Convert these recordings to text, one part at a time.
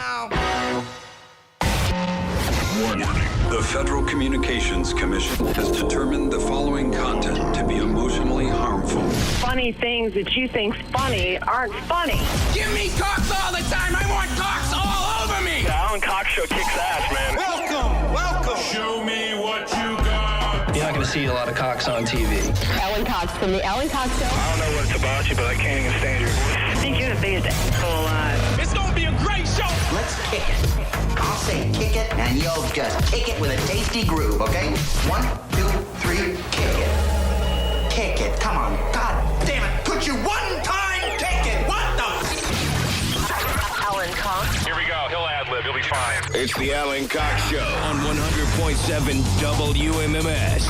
now. Warning. The Federal Communications Commission has determined the following content to be emotionally harmful. Funny things that you think's funny aren't funny. Give me cocks all the time. I want cocks all over me. The Alan Cox Show kicks ass, man. Welcome. Show me what you got. You're not going to see a lot of cocks on TV. Alan Cox from the Alan Cox Show. I don't know what it's about you, but I can't even stand your voice. I think you're the biggest asshole alive. It's gonna be a great show. Let's kick it. I'll say kick it, and you'll just kick it with a tasty groove, okay? 1, 2, 3, kick it. Kick it, come on. God damn it. Could you one time kick it? What the? Alan Cox. Here we go. He'll ad-lib. He'll be fine. It's the Alan Cox Show on 100.7 WMMS.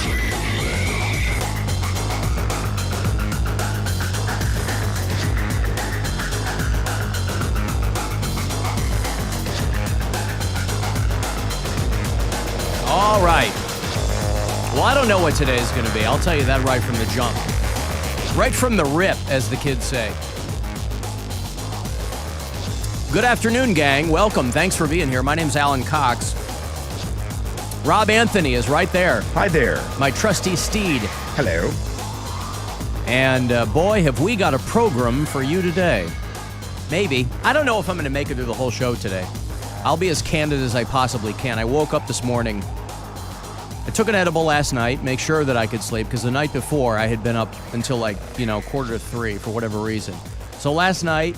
All right. Well, I don't know what today is going to be. I'll tell you that right from the jump. Right from the rip, as the kids say. Good afternoon, gang. Welcome. Thanks for being here. My name's Alan Cox. Rob Anthony is right there. Hi there. My trusty steed. Hello. And boy, have we got a program for you today. Maybe. I don't know if I'm going to make it through the whole show today. I'll be as candid as I possibly can. I woke up this morning. I took an edible last night, make sure that I could sleep, because the night before I had been up until 2:45 for whatever reason. So last night,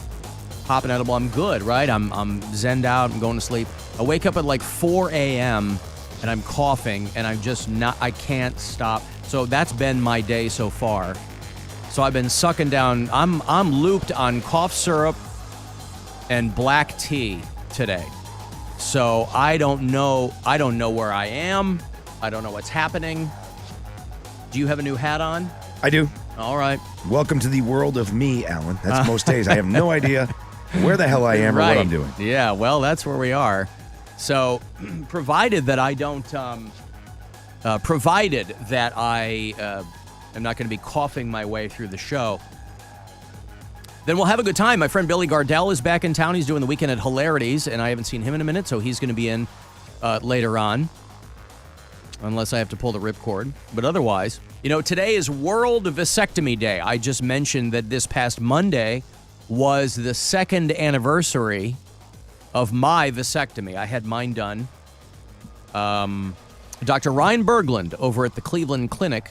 pop an edible, I'm good, right? I'm zenned out, I'm going to sleep. I wake up at 4 a.m. and I'm coughing, and I'm just not, I can't stop. So that's been my day so far. So I've been sucking down, I'm looped on cough syrup and black tea today. So I don't know where I am. I don't know what's happening. Do you have a new hat on? I do. All right. Welcome to the world of me, Alan. That's most days. I have no idea where the hell I am or what I'm doing. Yeah, well, that's where we are. So, provided that I don't, provided that I am not going to be coughing my way through the show, then we'll have a good time. My friend Billy Gardell is back in town. He's doing the Weekend at Hilarities, and I haven't seen him in a minute, so he's going to be in later on, unless I have to pull the ripcord. But otherwise, today is World Vasectomy Day. I just mentioned that this past Monday was the second anniversary of my vasectomy. I had mine done. Dr. Ryan Berglund over at the Cleveland Clinic,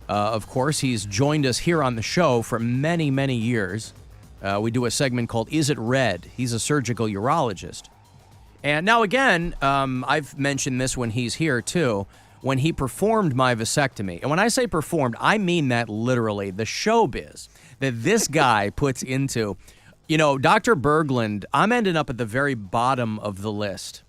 of course, he's joined us here on the show for many, many years. We do a segment called Is It Red? He's a surgical urologist. And now again, I've mentioned this when he's here too, when he performed my vasectomy. And when I say performed, I mean that literally, the showbiz that this guy puts into. Dr. Berglund, I'm ending up at the very bottom of the list.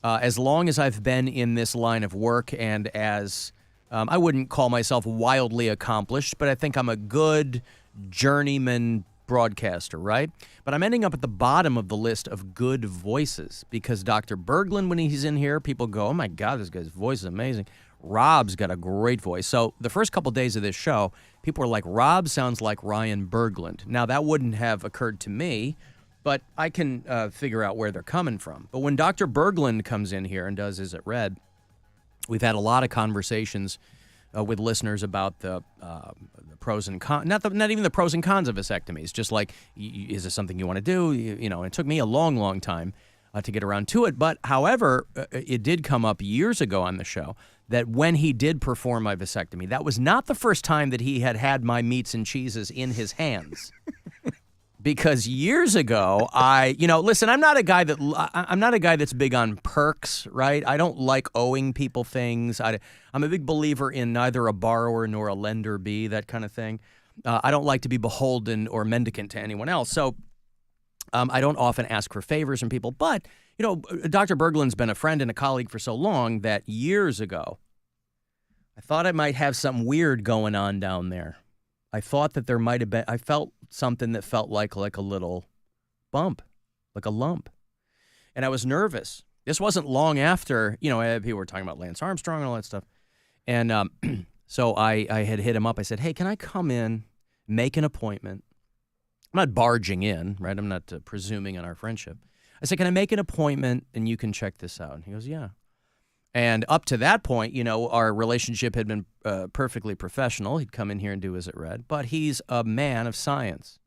As long as I've been in this line of work and as... I wouldn't call myself wildly accomplished, but I think I'm a good journeyman broadcaster, right? But I'm ending up at the bottom of the list of good voices because Dr. Berglund, when he's in here, people go, oh my God, this guy's voice is amazing. Rob's got a great voice. So the first couple days of this show, people were like, Rob sounds like Ryan Berglund. Now, that wouldn't have occurred to me, but I can figure out where they're coming from. But when Dr. Berglund comes in here and does Is It Red? We've had a lot of conversations with listeners about the pros and cons, not even the pros and cons of vasectomies, just like, is this something you want to do? And it took me a long, long time to get around to it. But however, it did come up years ago on the show that when he did perform my vasectomy, that was not the first time that he had my meats and cheeses in his hands. Because years ago, listen, I'm not a guy that's big on perks, right? I don't like owing people things. I'm a big believer in neither a borrower nor a lender be, that kind of thing. I don't like to be beholden or mendicant to anyone else. So I don't often ask for favors from people. But, Dr. Berglund's been a friend and a colleague for so long that years ago, I thought I might have something weird going on down there. I thought that there might have been, I felt something that felt like a little bump, like a lump. And I was nervous. This wasn't long after, people were talking about Lance Armstrong and all that stuff. And so I had hit him up. I said, hey, can I come in, make an appointment? I'm not barging in, right? I'm not presuming on our friendship. I said, can I make an appointment and you can check this out? And he goes, yeah. And up to that point, our relationship had been perfectly professional. He'd come in here and do Is It Red. But he's a man of science.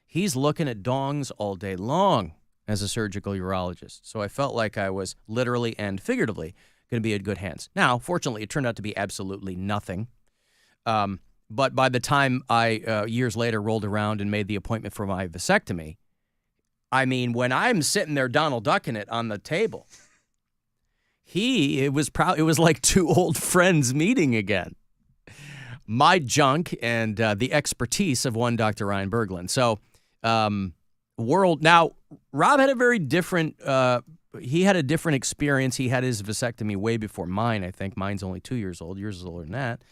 He's looking at dongs all day long as a surgical urologist. So I felt like I was literally and figuratively going to be in good hands. Now, fortunately, it turned out to be absolutely nothing. But by the time I, years later, rolled around and made the appointment for my vasectomy, I mean, when I'm sitting there Donald Ducking it on the table, it was like two old friends meeting again. My junk and the expertise of one Dr. Ryan Berglund. So, now, Rob had a very different, he had a different experience. He had his vasectomy way before mine, I think. Mine's only 2 years old. Yours is older than that.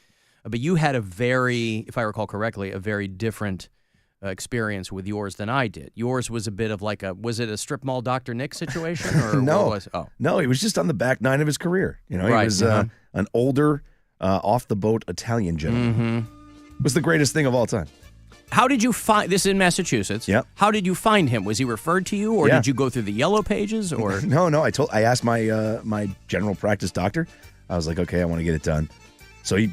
But you had if I recall correctly, a very different experience with yours than I did. Yours was a bit of like was it a strip mall Dr. Nick situation? Or No, no, he was just on the back nine of his career. He was an older, off-the-boat Italian gentleman. It was the greatest thing of all time. How did you find this in Massachusetts? Yeah. How did you find him? Was he referred to you, or did you go through the yellow pages? Or No. I asked my my general practice doctor. I was like, okay, I want to get it done. So he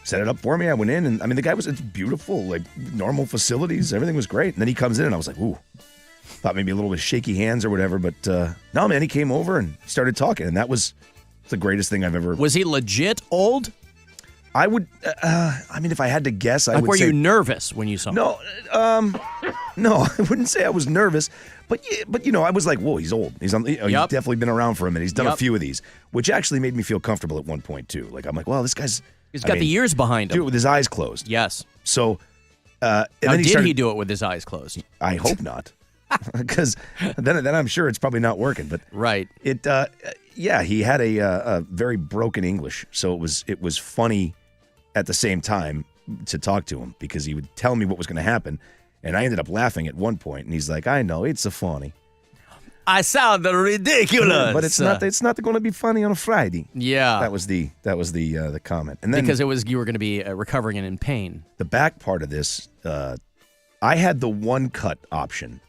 set it up for me. I went in, and I mean, the guy it's beautiful, like normal facilities. Everything was great. And then he comes in, and I was like, ooh, thought maybe a little bit shaky hands or whatever. But no, man, he came over and started talking, and that was the greatest thing I've ever. Was he legit old? I would. I mean, if I had to guess, I would say. Were you nervous when you saw him? No, I wouldn't say I was nervous, but I was like, whoa, he's old. He's he's definitely been around for a minute. He's done a few of these, which actually made me feel comfortable at one point too. Like I'm like, well, this guy's. He's got the years behind him. Do it with his eyes closed. Yes. So, and then he do it with his eyes closed? I hope not, because then I'm sure it's probably not working. But right. It. Yeah, he had a very broken English, so it was funny at the same time to talk to him because he would tell me what was going to happen, and I ended up laughing at one point, and he's like, "I know it's so funny." I sound ridiculous, but it's not. It's not going to be funny on a Friday. Yeah, that was the comment, and then because you were going to be recovering and in pain. The back part of this, I had the one cut option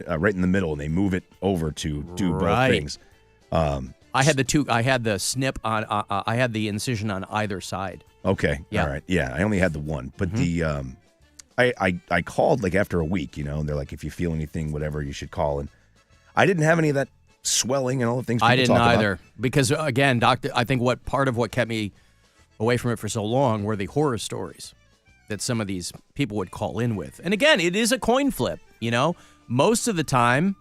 right in the middle, and they move it over to do both things. I had the two. I had the snip on. I had the incision on either side. Okay. Yeah. All right. Yeah. I only had the one, but I called like after a week, and they're like, if you feel anything, whatever, you should call. And I didn't have any of that swelling and all the things. I didn't either about. Because again, doctor, I think part of what kept me away from it for so long were the horror stories that some of these people would call in with. And again, it is a coin flip. Most of the time,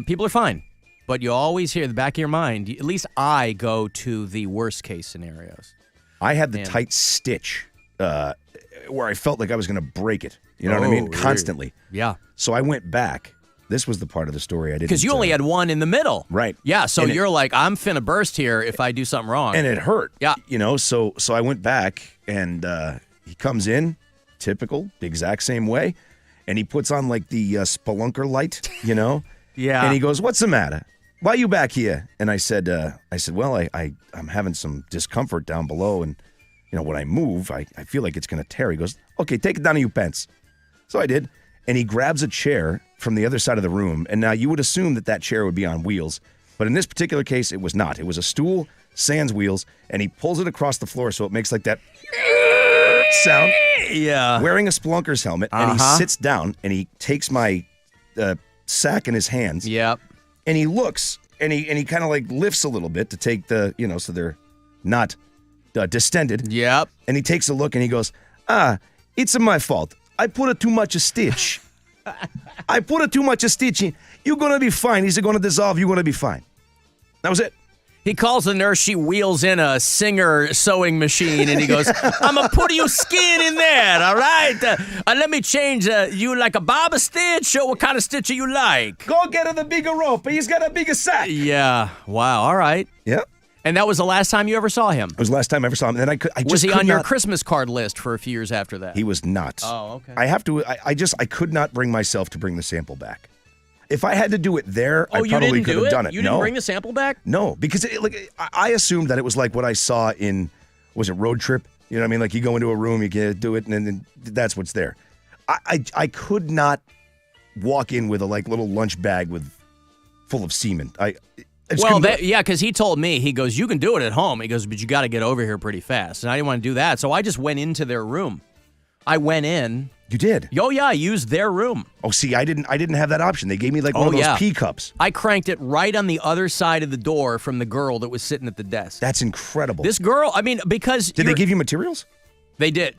people are fine. But you always hear in the back of your mind, at least I go to the worst case scenarios. I had the tight stitch where I felt like I was going to break it. You know what I mean? Constantly. Yeah. So I went back. This was the part of the story I didn't. Because you only had one in the middle. Right. Yeah, so you're like, I'm finna burst here if I do something wrong. And it hurt. Yeah. So I went back, and he comes in, typical, the exact same way, and he puts on like the spelunker light, Yeah. And he goes, "What's the matter? Why are you back here?" And I said, well, I'm having some discomfort down below, and when I move, I feel like it's going to tear. He goes, "Okay, take it down to your pants." So I did, and he grabs a chair from the other side of the room, and now you would assume that chair would be on wheels, but in this particular case, it was not. It was a stool, sans wheels, and he pulls it across the floor so it makes like that sound. Yeah. Wearing a Spelunker's helmet, and he sits down, and he takes my sack in his hands. Yep. And he looks, and he kind of like lifts a little bit to take the, so they're not distended. Yep. And he takes a look, and he goes, "It's my fault. I put too much stitch. I put too much stitch in. You're going to be fine. Is it going to dissolve? You're going to be fine." That was it. He calls the nurse. She wheels in a Singer sewing machine, and he goes, "I'm going to put your skin in there, all right? Let me change you like a barber stitch, or what kind of stitch you like?" "Go get her the bigger rope. He's got a bigger sack." Yeah. Wow. All right. Yep. And that was the last time you ever saw him? It was the last time I ever saw him. And was he on your Christmas card list for a few years after that? He was not. Oh, okay. I could not bring myself to bring the sample back. If I had to do it there, I probably could have done it. You didn't bring the sample back? No, because I assumed that it was like what I saw in, was it Road Trip? You know what I mean? Like you go into a room, you can do it, and then that's what's there. I could not walk in with a little lunch bag with full of semen. Because he told me, he goes, you can do it at home. He goes, but you got to get over here pretty fast. And I didn't want to do that, so I just went into their room. I went in. You did? Oh, yeah, I used their room. Oh, see, I didn't have that option. They gave me like one of those pee cups. I cranked it right on the other side of the door from the girl that was sitting at the desk. That's incredible. This girl, I mean, because... Did they give you materials? They did.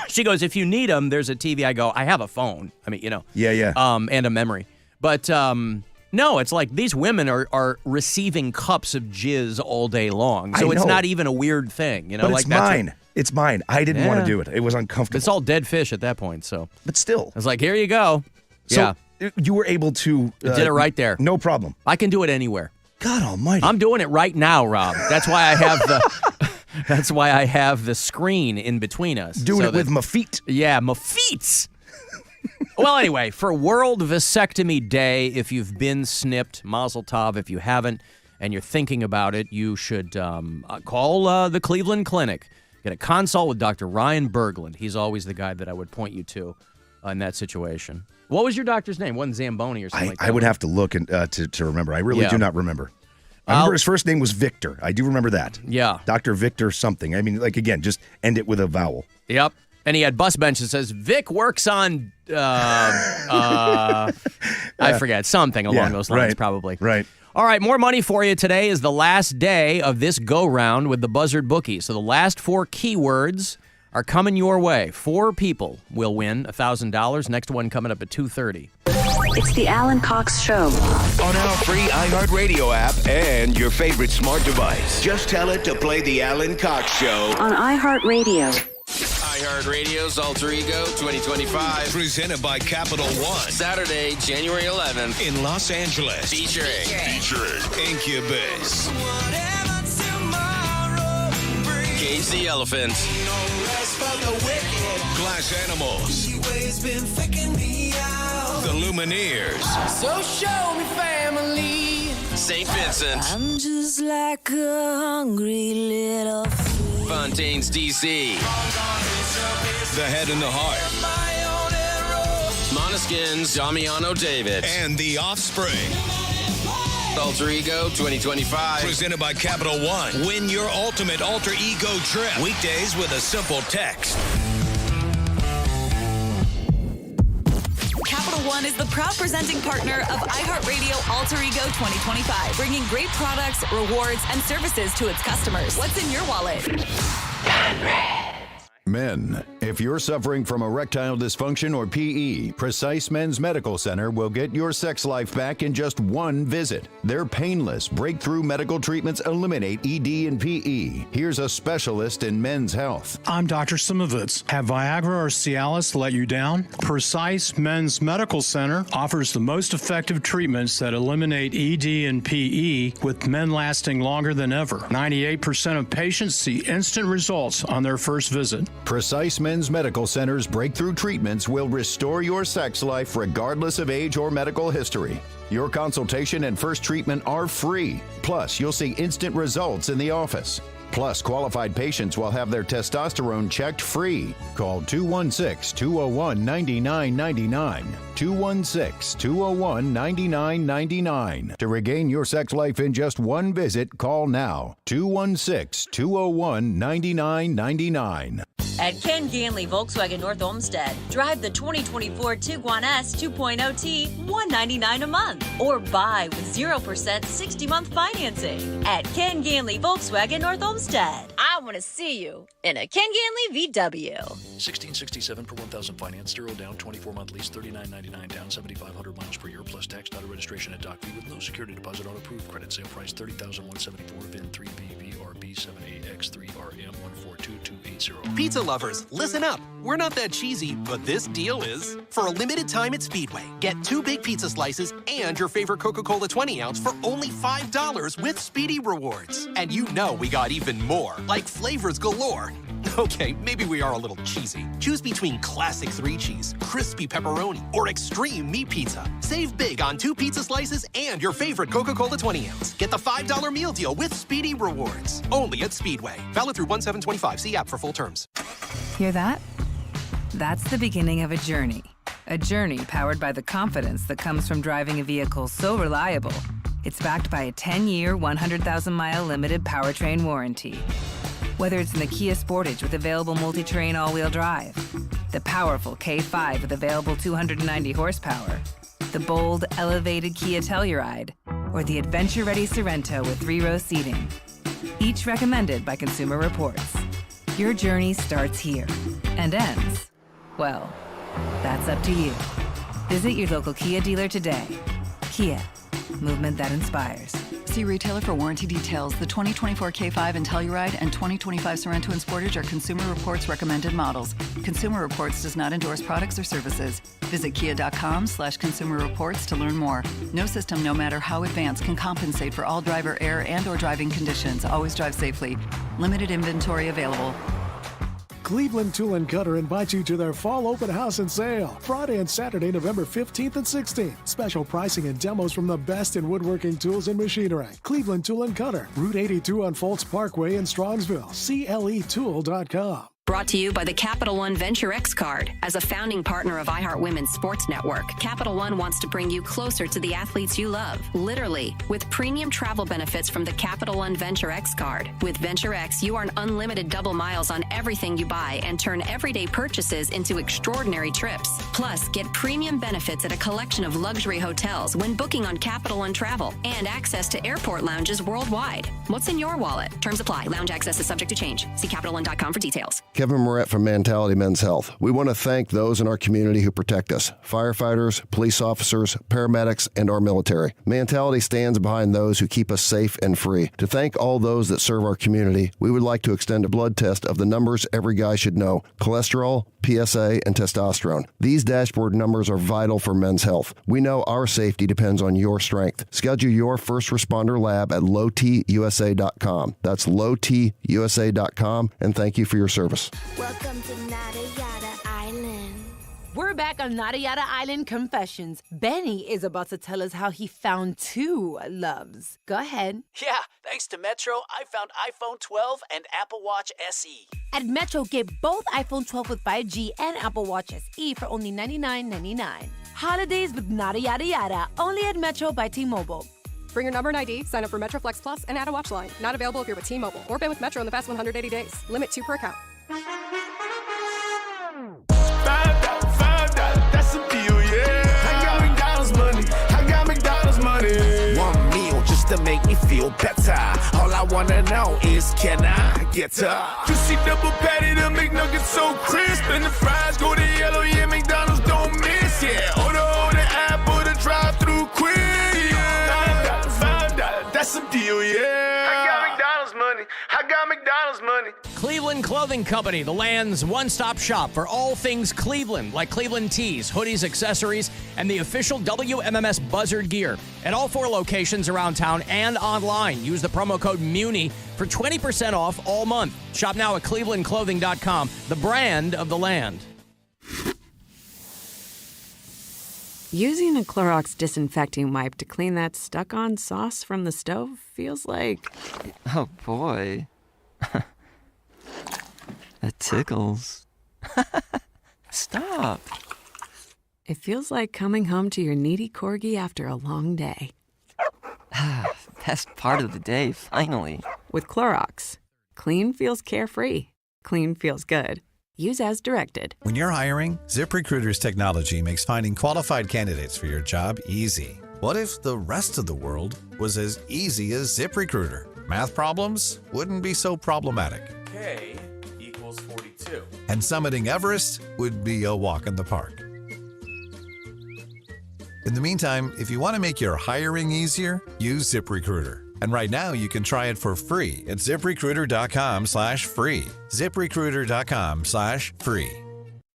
She goes, if you need them, there's a TV. I go, I have a phone. I mean, Yeah. And a memory. But... no, it's like these women are receiving cups of jizz all day long. So it's not even a weird thing. But it's mine. It's mine. I didn't want to do it. It was uncomfortable. It's all dead fish at that point, so. But still. I was like, here you go. So you were able to... did it right there. No problem. I can do it anywhere. God almighty. I'm doing it right now, Rob. That's why I have the... That's why I have the screen in between us. Doing it with my feet. Yeah, my feet. Well, anyway, for World Vasectomy Day, if you've been snipped, Mazel Tov. If you haven't and you're thinking about it, you should call the Cleveland Clinic. Get a consult with Dr. Ryan Berglund. He's always the guy that I would point you to in that situation. What was your doctor's name? Wasn't Zamboni or something like that? I would have to look to remember. I really do not remember. I remember his first name was Victor. I do remember that. Yeah. Dr. Victor something. I mean, like, again, just end it with a vowel. Yep. And he had bus bench that says, Vic works on, I forget, something along those lines, probably. Right. All right, more money for you. Today is the last day of this go-round with the Buzzard Bookie. So the last 4 keywords are coming your way. 4 people will win $1,000. Next one coming up at 2:30. It's the Alan Cox Show. On our free iHeartRadio app and your favorite smart device. Just tell it to play the Alan Cox Show. On iHeartRadio. iHeartRadio's Alter Ego 2025. Presented by Capital One. Saturday, January 11th. In Los Angeles. Featuring Incubus. Cage the Elephant. Glass Animals. The Lumineers. So show me family. St. Vincent. I'm just like a hungry little fool. Fontaine's DC. The Head and the Heart. Monoskin's Damiano David. And The Offspring. Alter Ego 2025. Presented by Capital One. Win your ultimate alter ego trip. Weekdays with a simple text. Capital One is the proud presenting partner of iHeartRadio Alter Ego 2025, bringing great products, rewards, and services to its customers. What's in your wallet? Men, if you're suffering from erectile dysfunction or PE, Precise Men's Medical Center will get your sex life back in just one visit. Their painless, breakthrough medical treatments eliminate ED and PE. Here's a specialist in men's health. I'm Dr. Simovitz. Have Viagra or Cialis let you down? Precise Men's Medical Center offers the most effective treatments that eliminate ED and PE, with men lasting longer than ever. 98% of patients see instant results on their first visit. Precise Men's Medical Center's breakthrough treatments will restore your sex life regardless of age or medical history. Your consultation and first treatment are free. Plus, you'll see instant results in the office. Plus, qualified patients will have their testosterone checked free. Call 216-201-9999. 216-201-9999. To regain your sex life in just one visit, call now. 216-201-9999. At Ken Ganley Volkswagen North Olmsted, drive the 2024 Tiguan S 2.0T $199 a month, or buy with 0% 60-month financing. At Ken Ganley Volkswagen North Olmsted, I want to see you in a Ken Ganley VW. 1667 per 1,000 finance, 0 down, 24-month lease, $39.99 down, 7,500 miles per year, plus tax, title registration at Dock V with no security deposit on approved credit. Sale price $30,174, VIN 3BVRB7AX3RM142280. Pizza lovers, listen up. We're not that cheesy, but this deal is. For a limited time at Speedway, get 2 big pizza slices and your favorite Coca-Cola 20-ounce for only $5 with Speedy Rewards. And you know we got even more, like flavors galore. Okay, maybe we are a little cheesy. Choose between classic 3-cheese, crispy pepperoni, or extreme meat pizza. Save big on 2 pizza slices and your favorite Coca-Cola 20-ounce. Get the $5 meal deal with Speedy Rewards. Only at Speedway. Valid through 1/7/25. See app for full terms. Hear that? That's the beginning of a journey. A journey powered by the confidence that comes from driving a vehicle so reliable, it's backed by a 10-year, 100,000-mile limited powertrain warranty. Whether it's in the Kia Sportage with available multi-terrain all-wheel drive, the powerful K5 with available 290 horsepower, the bold, elevated Kia Telluride, or the adventure-ready Sorento with 3-row seating. Each recommended by Consumer Reports. Your journey starts here and ends, well, that's up to you. Visit your local Kia dealer today. Kia, movement that inspires. See retailer for warranty details. The 2024 K5 and Telluride and 2025 Sorento and Sportage are Consumer Reports recommended models. Consumer Reports does not endorse products or services. Visit kia.com/Consumer Reports to learn more. No system, no matter how advanced, can compensate for all driver error and/or driving conditions. Always drive safely. Limited inventory available. Cleveland Tool & Cutter invites you to their fall open house and sale, Friday and Saturday, November 15th and 16th. Special pricing and demos from the best in woodworking tools and machinery. Cleveland Tool & Cutter, Route 82 on Foltz Parkway in Strongsville. CLEtool.com. Brought to you by the Capital One Venture X card. As a founding partner of iHeart Women's Sports Network, Capital One wants to bring you closer to the athletes you love. Literally, with premium travel benefits from the Capital One Venture X card. With Venture X, you earn unlimited double miles on everything you buy and turn everyday purchases into extraordinary trips. Plus, get premium benefits at a collection of luxury hotels when booking on Capital One Travel and access to airport lounges worldwide. What's in your wallet? Terms apply. Lounge access is subject to change. See CapitalOne.com for details. Kevin Moret from Mentality Men's Health. We want to thank those in our community who protect us. Firefighters, police officers, paramedics, and our military. Mentality stands behind those who keep us safe and free. To thank all those that serve our community, we would like to extend a blood test of the numbers every guy should know: cholesterol, PSA, and testosterone. These dashboard numbers are vital for men's health. We know our safety depends on your strength. Schedule your first responder lab at lowtusa.com. That's lowtusa.com, and thank you for your service. Welcome to Nada Yada Island. We're back on Nada Yada Island Confessions. Benny is about to tell us how he found two loves. Go ahead. Yeah, thanks to Metro, I found iPhone 12 and Apple Watch SE. At Metro, get both iPhone 12 with 5G and Apple Watch SE for only $99.99. Holidays with Nada Yada Yada, only at Metro by T-Mobile. Bring your number and ID, sign up for Metro Flex Plus, and add a watch line. Not available if you're with T-Mobile or been with Metro in the past 180 days. Limit 2 per account. $5, that's a deal, yeah. I got McDonald's money. I got McDonald's money. One meal just to make me feel better. All I wanna know is, can I get up? Juicy double patty, the McNuggets so crisp, and the fries go to yellow. Yeah, McDonald's don't miss. Yeah, order the app or the drive-through quick. Yeah, $5, that's a deal, yeah. I got McDonald's money. I got McDonald's money. Cleveland Clothing Company, the land's one-stop shop for all things Cleveland, like Cleveland tees, hoodies, accessories, and the official WMMS Buzzard gear. At all 4 locations around town and online. Use the promo code MUNI for 20% off all month. Shop now at clevelandclothing.com, the brand of the land. Using a Clorox disinfecting wipe to clean that stuck-on sauce from the stove feels like... Oh, boy. That tickles. Stop. It feels like coming home to your needy corgi after a long day. Best part of the day, finally. With Clorox, clean feels carefree. Clean feels good. Use as directed. When you're hiring, ZipRecruiter's technology makes finding qualified candidates for your job easy. What if the rest of the world was as easy as ZipRecruiter? Math problems wouldn't be so problematic. K equals 42. And summiting Everest would be a walk in the park. In the meantime, if you want to make your hiring easier, use ZipRecruiter. And right now, you can try it for free at ZipRecruiter.com/free. ZipRecruiter.com/free.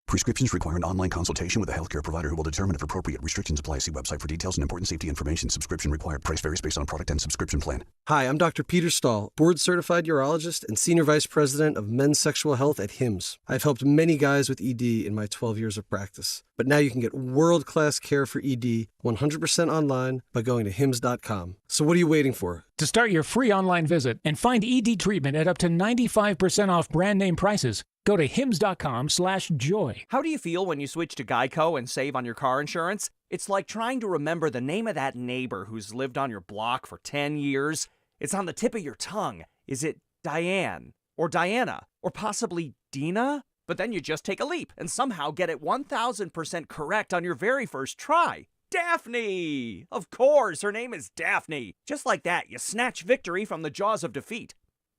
Prescriptions require an online consultation with a healthcare provider who will determine if appropriate restrictions apply. See website for details and important safety information. Subscription required. Price varies based on product and subscription plan. Hi, I'm Dr. Peter Stahl, board-certified urologist and senior vice president of men's sexual health at HIMSS. I've helped many guys with ED in my 12 years of practice. But now you can get world-class care for ED 100% online by going to hims.com. So what are you waiting for? To start your free online visit and find ED treatment at up to 95% off brand name prices, Go to hims.com/joy. How do you feel when you switch to Geico and save on your car insurance? It's like trying to remember the name of that neighbor who's lived on your block for 10 years. It's on the tip of your tongue. Is it Diane or Diana or possibly Dina? But then you just take a leap and somehow get it 1,000% correct on your very first try. Daphne! Of course, her name is Daphne. Just like that, you snatch victory from the jaws of defeat.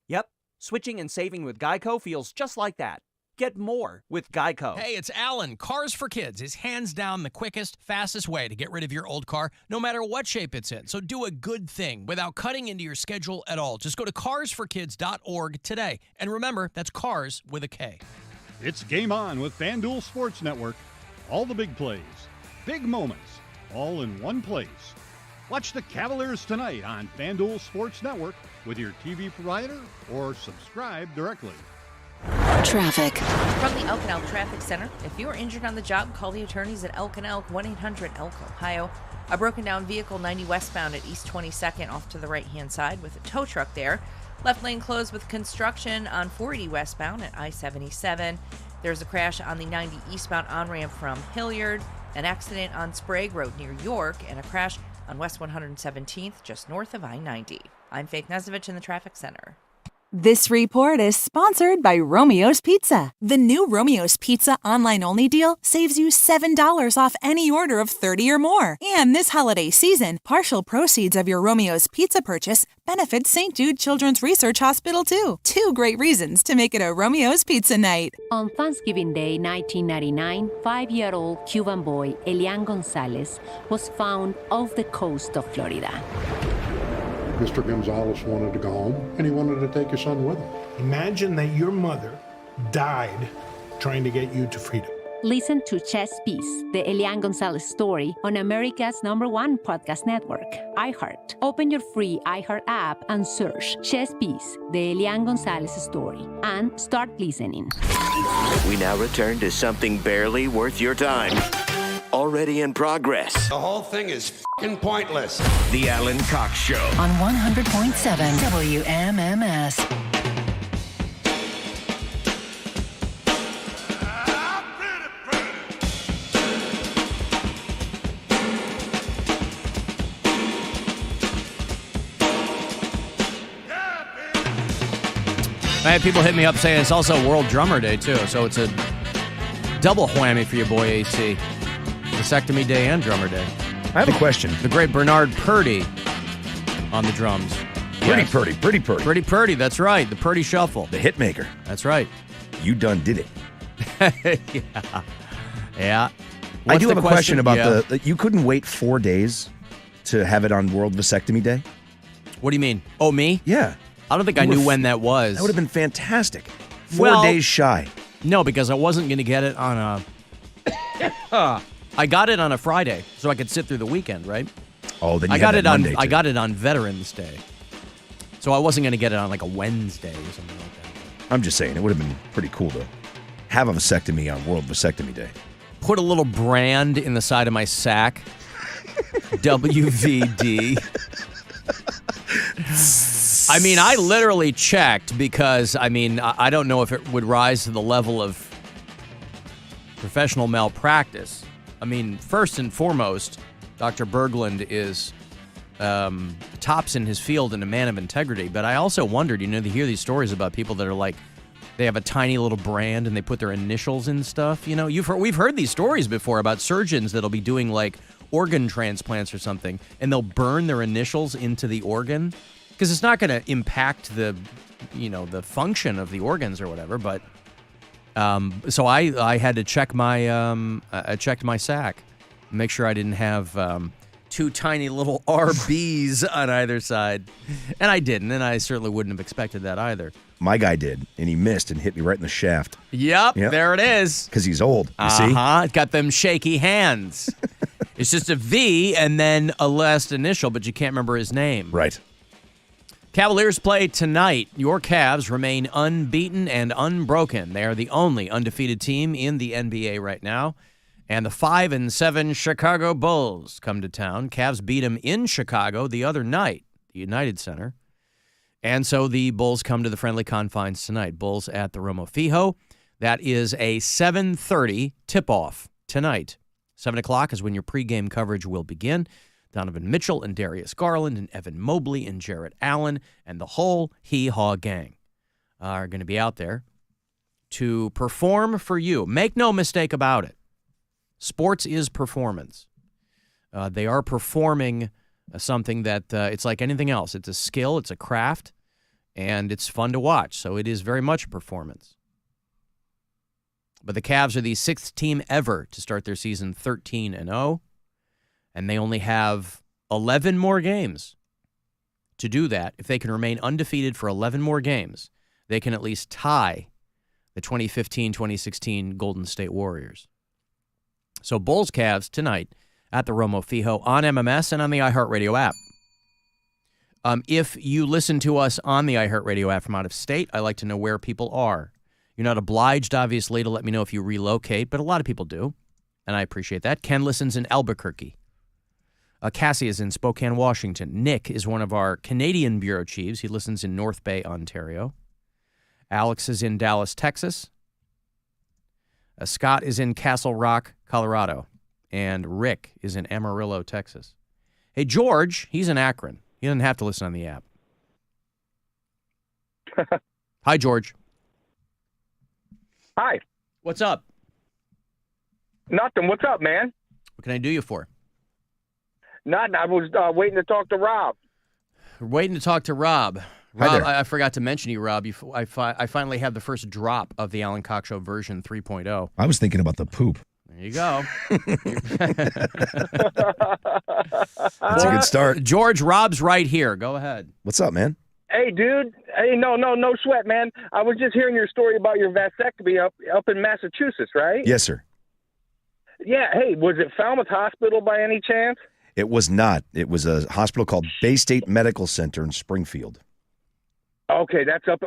Yep, switching and saving with Geico feels just like that. Get more with Geico. Hey, it's Alan. Cars for Kids is hands down the quickest, fastest way to get rid of your old car, no matter what shape it's in. So do a good thing without cutting into your schedule at all. Just go to carsforkids.org today. And remember, that's cars with a K. It's Game On with FanDuel Sports Network. All the big plays, big moments, all in one place. Watch the Cavaliers tonight on FanDuel Sports Network with your TV provider or subscribe directly. Traffic. From the Elk and Elk Traffic Center, if you are injured on the job, call the attorneys at Elk and Elk, 1-800-ELK, Ohio. A broken down vehicle 90 westbound at East 22nd off to the right-hand side with a tow truck there. Left lane closed with construction on 480 westbound at I-77. There's a crash on the 90 eastbound on-ramp from Hilliard, an accident on Sprague Road near York, and a crash on West 117th just north of I-90. I'm Faith Nesovich in the Traffic Center. This report is sponsored by Romeo's Pizza. The new Romeo's Pizza online-only deal saves you $7 off any order of 30 or more. And this holiday season, partial proceeds of your Romeo's Pizza purchase benefit St. Jude Children's Research Hospital, too. 2 great reasons to make it a Romeo's Pizza night. On Thanksgiving Day 1999, 5-year-old Cuban boy Elian Gonzalez was found off the coast of Florida. Mr. Gonzalez wanted to go home, and he wanted to take his son with him. Imagine that your mother died trying to get you to freedom. Listen to Chess Piece, the Elian Gonzalez story, on America's #1 podcast network, iHeart. Open your free iHeart app and search Chess Piece, the Elian Gonzalez story, and start listening. We now return to something barely worth your time. Already in progress. The whole thing is f***ing pointless. The Alan Cox Show. On 100.7 WMMS. I had people hit me up saying it's also World Drummer Day, too. So it's a double whammy for your boy AT. Vasectomy Day and Drummer Day. I have a question. The great Bernard Purdy on the drums. Pretty Yes. Purdy. Pretty Purdy, that's right. The Purdy Shuffle. The hit maker. That's right. You done did it. Yeah. I do have a question about the... you couldn't wait 4 days to have it on World Vasectomy Day? What do you mean? Oh, me? Yeah. I don't think I knew when that was. That would have been fantastic. 4 days shy. No, because I wasn't going to get it on a... I got it on a Friday, so I could sit through the weekend, right? Oh, then you I got had it that on. Monday, I too. got it on Veterans Day, so I wasn't going to get it on like a Wednesday or something like that. I'm just saying, it would have been pretty cool to have a vasectomy on World Vasectomy Day. Put a little brand in the side of my sack. WVD. I mean, I literally checked because, I mean, I don't know if it would rise to the level of professional malpractice. I mean, first and foremost, Dr. Berglund is tops in his field and a man of integrity. But I also wondered, you hear these stories about people that are like, they have a tiny little brand and they put their initials in stuff. We've heard these stories before about surgeons that'll be doing like organ transplants or something, and they'll burn their initials into the organ because it's not going to impact the function of the organs or whatever. But so I had to check I checked my sack, make sure I didn't have 2 tiny little RBs on either side, and I didn't, and I certainly wouldn't have expected that either. My guy did, and he missed and hit me right in the shaft. Yep. There it is. Because he's old, you see? It's got them shaky hands. It's just a V and then a last initial, but you can't remember his name. Right. Cavaliers play tonight. Your Cavs remain unbeaten and unbroken. They are the only undefeated team in the NBA right now. And the 5-7 Chicago Bulls come to town. Cavs beat them in Chicago the other night, the United Center. And so the Bulls come to the friendly confines tonight. Bulls at the Romo Fijo. That is a 7:30 tip-off tonight. 7 o'clock is when your pregame coverage will begin. Donovan Mitchell and Darius Garland and Evan Mobley and Jarrett Allen and the whole Hee-Haw gang are going to be out there to perform for you. Make no mistake about it. Sports is performance. They are performing something that it's like anything else. It's a skill, it's a craft, and it's fun to watch. So it is very much a performance. But the Cavs are the 6th team ever to start their season 13-0, and they only have 11 more games to do that. If they can remain undefeated for 11 more games, they can at least tie the 2015-2016 Golden State Warriors. So Bulls-Cavs tonight at the Romo Fijo on MMS and on the iHeartRadio app. If you listen to us on the iHeartRadio app from out of state, I like to know where people are. You're not obliged, obviously, to let me know if you relocate, but a lot of people do, and I appreciate that. Ken listens in Albuquerque. Cassie is in Spokane, Washington. Nick is one of our Canadian bureau chiefs. He listens in North Bay, Ontario. Alex is in Dallas, Texas. Scott is in Castle Rock, Colorado. And Rick is in Amarillo, Texas. Hey, George, he's in Akron. He doesn't have to listen on the app. Hi, George. Hi. What's up? Nothing. What's up, man? What can I do you for? Nothing. I was waiting to talk to Rob. We're waiting to talk to Rob. Rob, I forgot to mention you, Rob. I finally have the first drop of the Alan Cox Show version 3.0. I was thinking about the poop. There you go. That's a good start. George, Rob's right here. Go ahead. What's up, man? Hey, dude. Hey, no sweat, man. I was just hearing your story about your vasectomy up in Massachusetts, right? Yes, sir. Yeah. Hey, was it Falmouth Hospital by any chance? It was not. It was a hospital called Bay State Medical Center in Springfield. Okay, that's up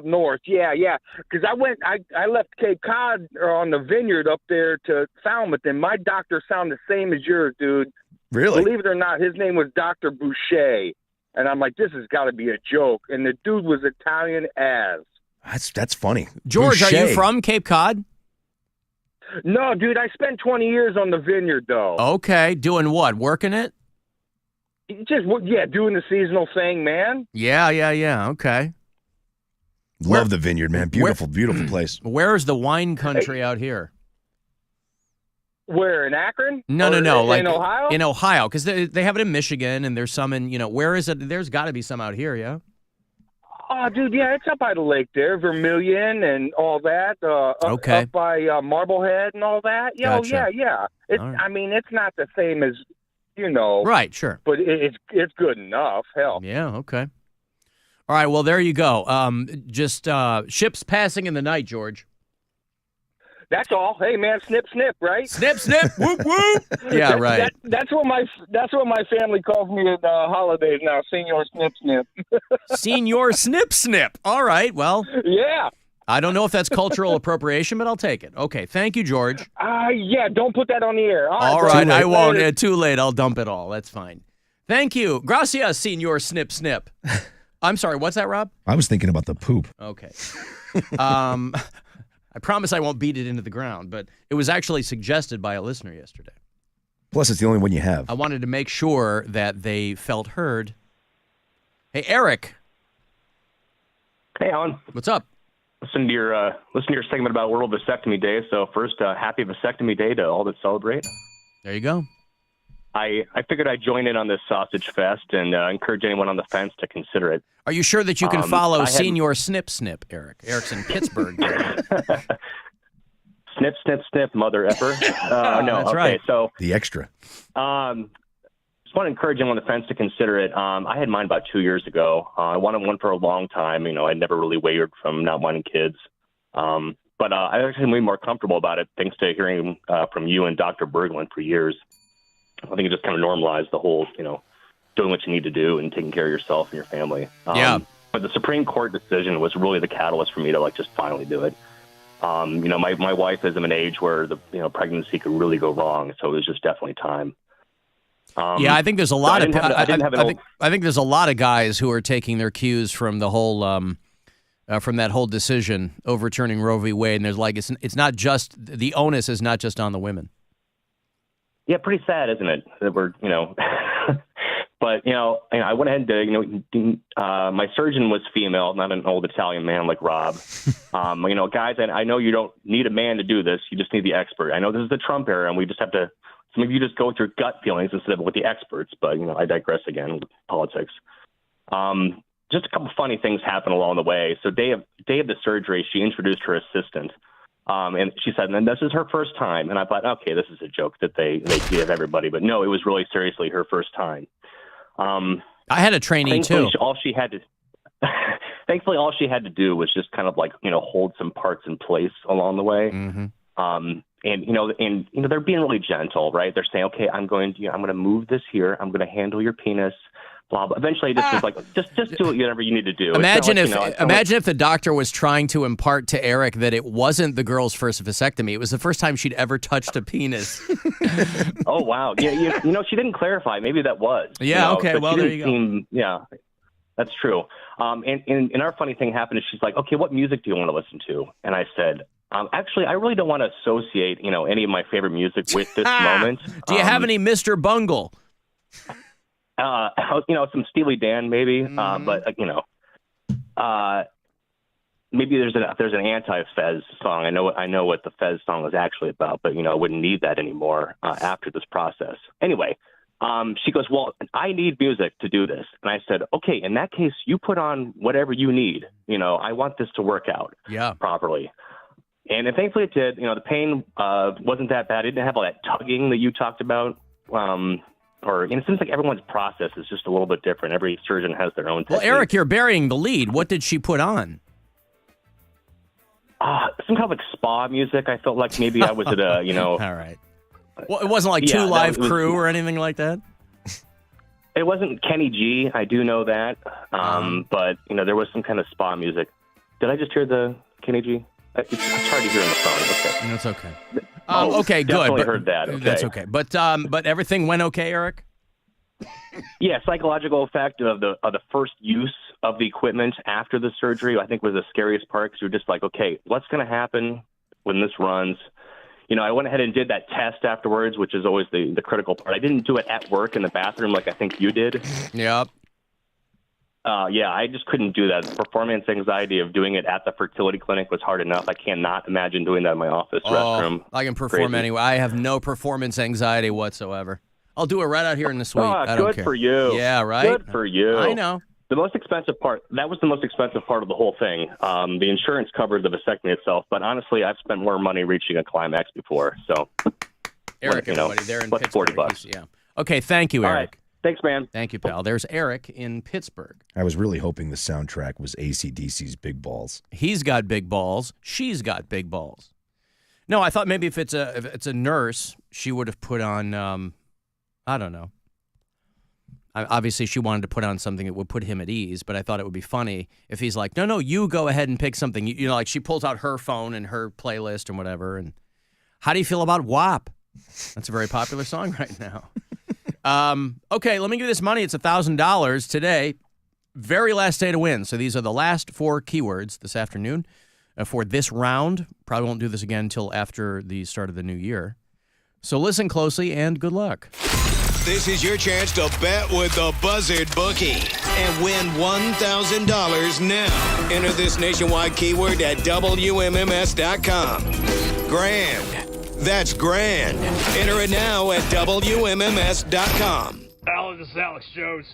north. Yeah. Because I left Cape Cod on the Vineyard up there to Falmouth, and my doctor sounded the same as yours, dude. Really? Believe it or not, his name was Dr. Boucher, and I'm like, this has got to be a joke. And the dude was Italian as. That's funny. George, Boucher. Are you from Cape Cod? No, dude, I spent 20 years on the Vineyard, though. Okay, doing what? Working it? Just, doing the seasonal thing, man. Yeah. Okay. Love the Vineyard, man. Beautiful place. Where is the wine country out here? Where, in Akron? No. In Ohio? In Ohio, because they have it in Michigan, and there's some in, where is it? There's got to be some out here, yeah? Oh, dude, yeah, it's up by the lake there, Vermilion and all that. Okay. Up by Marblehead and all that. Gotcha. Yeah. Right. I mean, it's not the same as, Right, sure. But it's good enough. Hell. Yeah, okay. All right, well, there you go. Just ships passing in the night, George. That's all. Hey, man, snip, snip, right? Snip, snip, whoop, whoop. Yeah, right. That's what my family calls me at holidays now. Senior Snip, Snip. Senior Snip, Snip. All right, well. Yeah. I don't know if that's cultural appropriation, but I'll take it. Okay, thank you, George. Yeah, don't put that on the air. All right, I won't. Too late. I'll dump it all. That's fine. Thank you. Gracias, Senor Snip Snip. I'm sorry, what's that, Rob? I was thinking about the poop. Okay. I promise I won't beat it into the ground, but it was actually suggested by a listener yesterday. Plus, it's the only one you have. I wanted to make sure that they felt heard. Hey, Eric. Hey, Alan. What's up? Listen to your segment about World Vasectomy Day. So first, happy Vasectomy Day to all that celebrate. There you go. I figured I'd join in on this sausage fest and encourage anyone on the fence to consider it. Are you sure that you can follow Senior Snip Snip, Eric? Eric's in Pittsburgh. Snip, snip, snip, mother effer. No, that's okay, right. So the extra. Just want to encourage anyone on the fence to consider it. I had mine about 2 years ago. I wanted one for a long time. I never really wavered from not wanting kids. But I actually am way more comfortable about it thanks to hearing from you and Dr. Berglund for years. I think it just kind of normalized the whole, doing what you need to do and taking care of yourself and your family. But the Supreme Court decision was really the catalyst for me to just finally do it. My wife is of an age where the pregnancy could really go wrong, so it was just definitely time. I think there's a lot I think there's a lot of guys who are taking their cues from the whole from that whole decision overturning Roe v. Wade. And there's like, it's not just, the onus is not just on the women. Yeah, pretty sad, isn't it? That we're, but, I went ahead and, my surgeon was female, not an old Italian man like Rob. Guys, I know you don't need a man to do this. You just need the expert. I know this is the Trump era, and we just have to, some of you just go with your gut feelings instead of with the experts. But, I digress again with politics. Just a couple funny things happened along the way. So day of the surgery, she introduced her assistant. And she said, and this is her first time. And I thought, okay, this is a joke that they give everybody. But no, it was really seriously her first time. I had a trainee too. Thankfully, all she had to do was just kind of like, hold some parts in place along the way. Mm-hmm. And they're being really gentle, right? They're saying, okay, I'm going to move this here. I'm going to handle your penis. Blah, blah. Eventually, this was like, just do whatever you need to do. Imagine if the doctor was trying to impart to Eric that it wasn't the girl's first vasectomy. It was the first time she'd ever touched a penis. Oh, wow. Yeah, she didn't clarify. Maybe that was. Yeah, okay, well, there you go. Yeah, that's true. And our funny thing happened is she's like, okay, what music do you want to listen to? And I said, actually, I really don't want to associate, any of my favorite music with this moment. Do you have any Mr. Bungle? Some Steely Dan, maybe, but maybe there's an anti-Fez song. I know what the Fez song is actually about, but I wouldn't need that anymore after this process. Anyway, she goes, well, I need music to do this, and I said, okay, in that case, you put on whatever you need. I want this to work out properly. And thankfully it did. The pain wasn't that bad. It didn't have all that tugging that you talked about. It seems like everyone's process is just a little bit different. Every surgeon has their own technique. Well, Eric, you're burying the lead. What did she put on? Some kind of like spa music. I felt like maybe I was at a, All right. Well, it wasn't like Two Live Crew or anything like that? It wasn't Kenny G. I do know that. But, there was some kind of spa music. Did I just hear the Kenny G? It's hard to hear on the phone. Okay. No, it's okay. Okay, good. Definitely heard that. Okay. That's okay. But everything went okay, Eric? Yeah, psychological effect of the first use of the equipment after the surgery, I think was the scariest part, because you're just like, okay, what's going to happen when this runs? I went ahead and did that test afterwards, which is always the critical part. I didn't do it at work in the bathroom like I think you did. Yep. I just couldn't do that. The performance anxiety of doing it at the fertility clinic was hard enough. I cannot imagine doing that in my office restroom. I can perform anyway. I have no performance anxiety whatsoever. I'll do it right out here in the suite. I don't care. Good for you. Yeah, right? Good for you. I know. The most expensive part, that was the most expensive part of the whole thing. The insurance covered the vasectomy itself, but honestly, I've spent more money reaching a climax before. So, Eric, everybody, they're in Pittsburgh. $40. Yeah. Okay, thank you, Eric. All right. Thanks, man. Thank you, pal. There's Eric in Pittsburgh. I was really hoping the soundtrack was AC/DC's Big Balls. He's got big balls. She's got big balls. No, I thought maybe if it's a nurse, she would have put on, I don't know. Obviously, she wanted to put on something that would put him at ease, but I thought it would be funny if he's like, no, you go ahead and pick something. Like she pulls out her phone and her playlist and whatever. And how do you feel about WAP? That's a very popular song right now. Okay, let me give you this money. It's $1,000 today. Very last day to win. So these are the last 4 keywords this afternoon for this round. Probably won't do this again until after the start of the new year. So listen closely and good luck. This is your chance to bet with the Buzzard Bookie and win $1,000 now. Enter this nationwide keyword at WMMS.com. Grand. That's grand. Enter it now at WMMS.com. Alan, this is Alex Jones.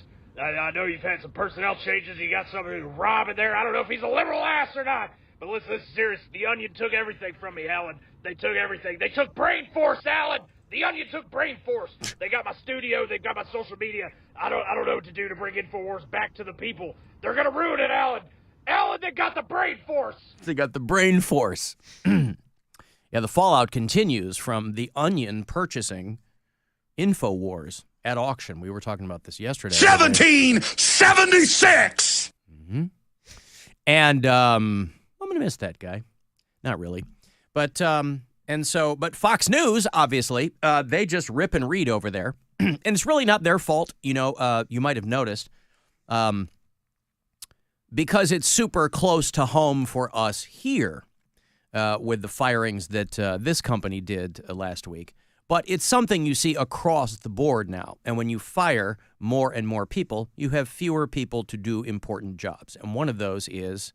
I know you've had some personnel changes. You got somebody to rob in there. I don't know if he's a liberal ass or not. But listen, this is serious. The Onion took everything from me, Alan. They took everything. They took brain force, Alan. The Onion took brain force. They got my studio. They got my social media. I don't know what to do to bring InfoWars back to the people. They're going to ruin it, Alan. Alan, they got the brain force. They got the brain force. Yeah, the fallout continues from the Onion purchasing InfoWars at auction. We were talking about this yesterday. 1776! Mm-hmm. And I'm going to miss that guy. Not really. But Fox News, obviously, they just rip and read over there. And it's really not their fault. You might have noticed. because it's super close to home for us here with the firings that this company did last week. But it's something you see across the board now. And when you fire more and more people, you have fewer people to do important jobs. And one of those is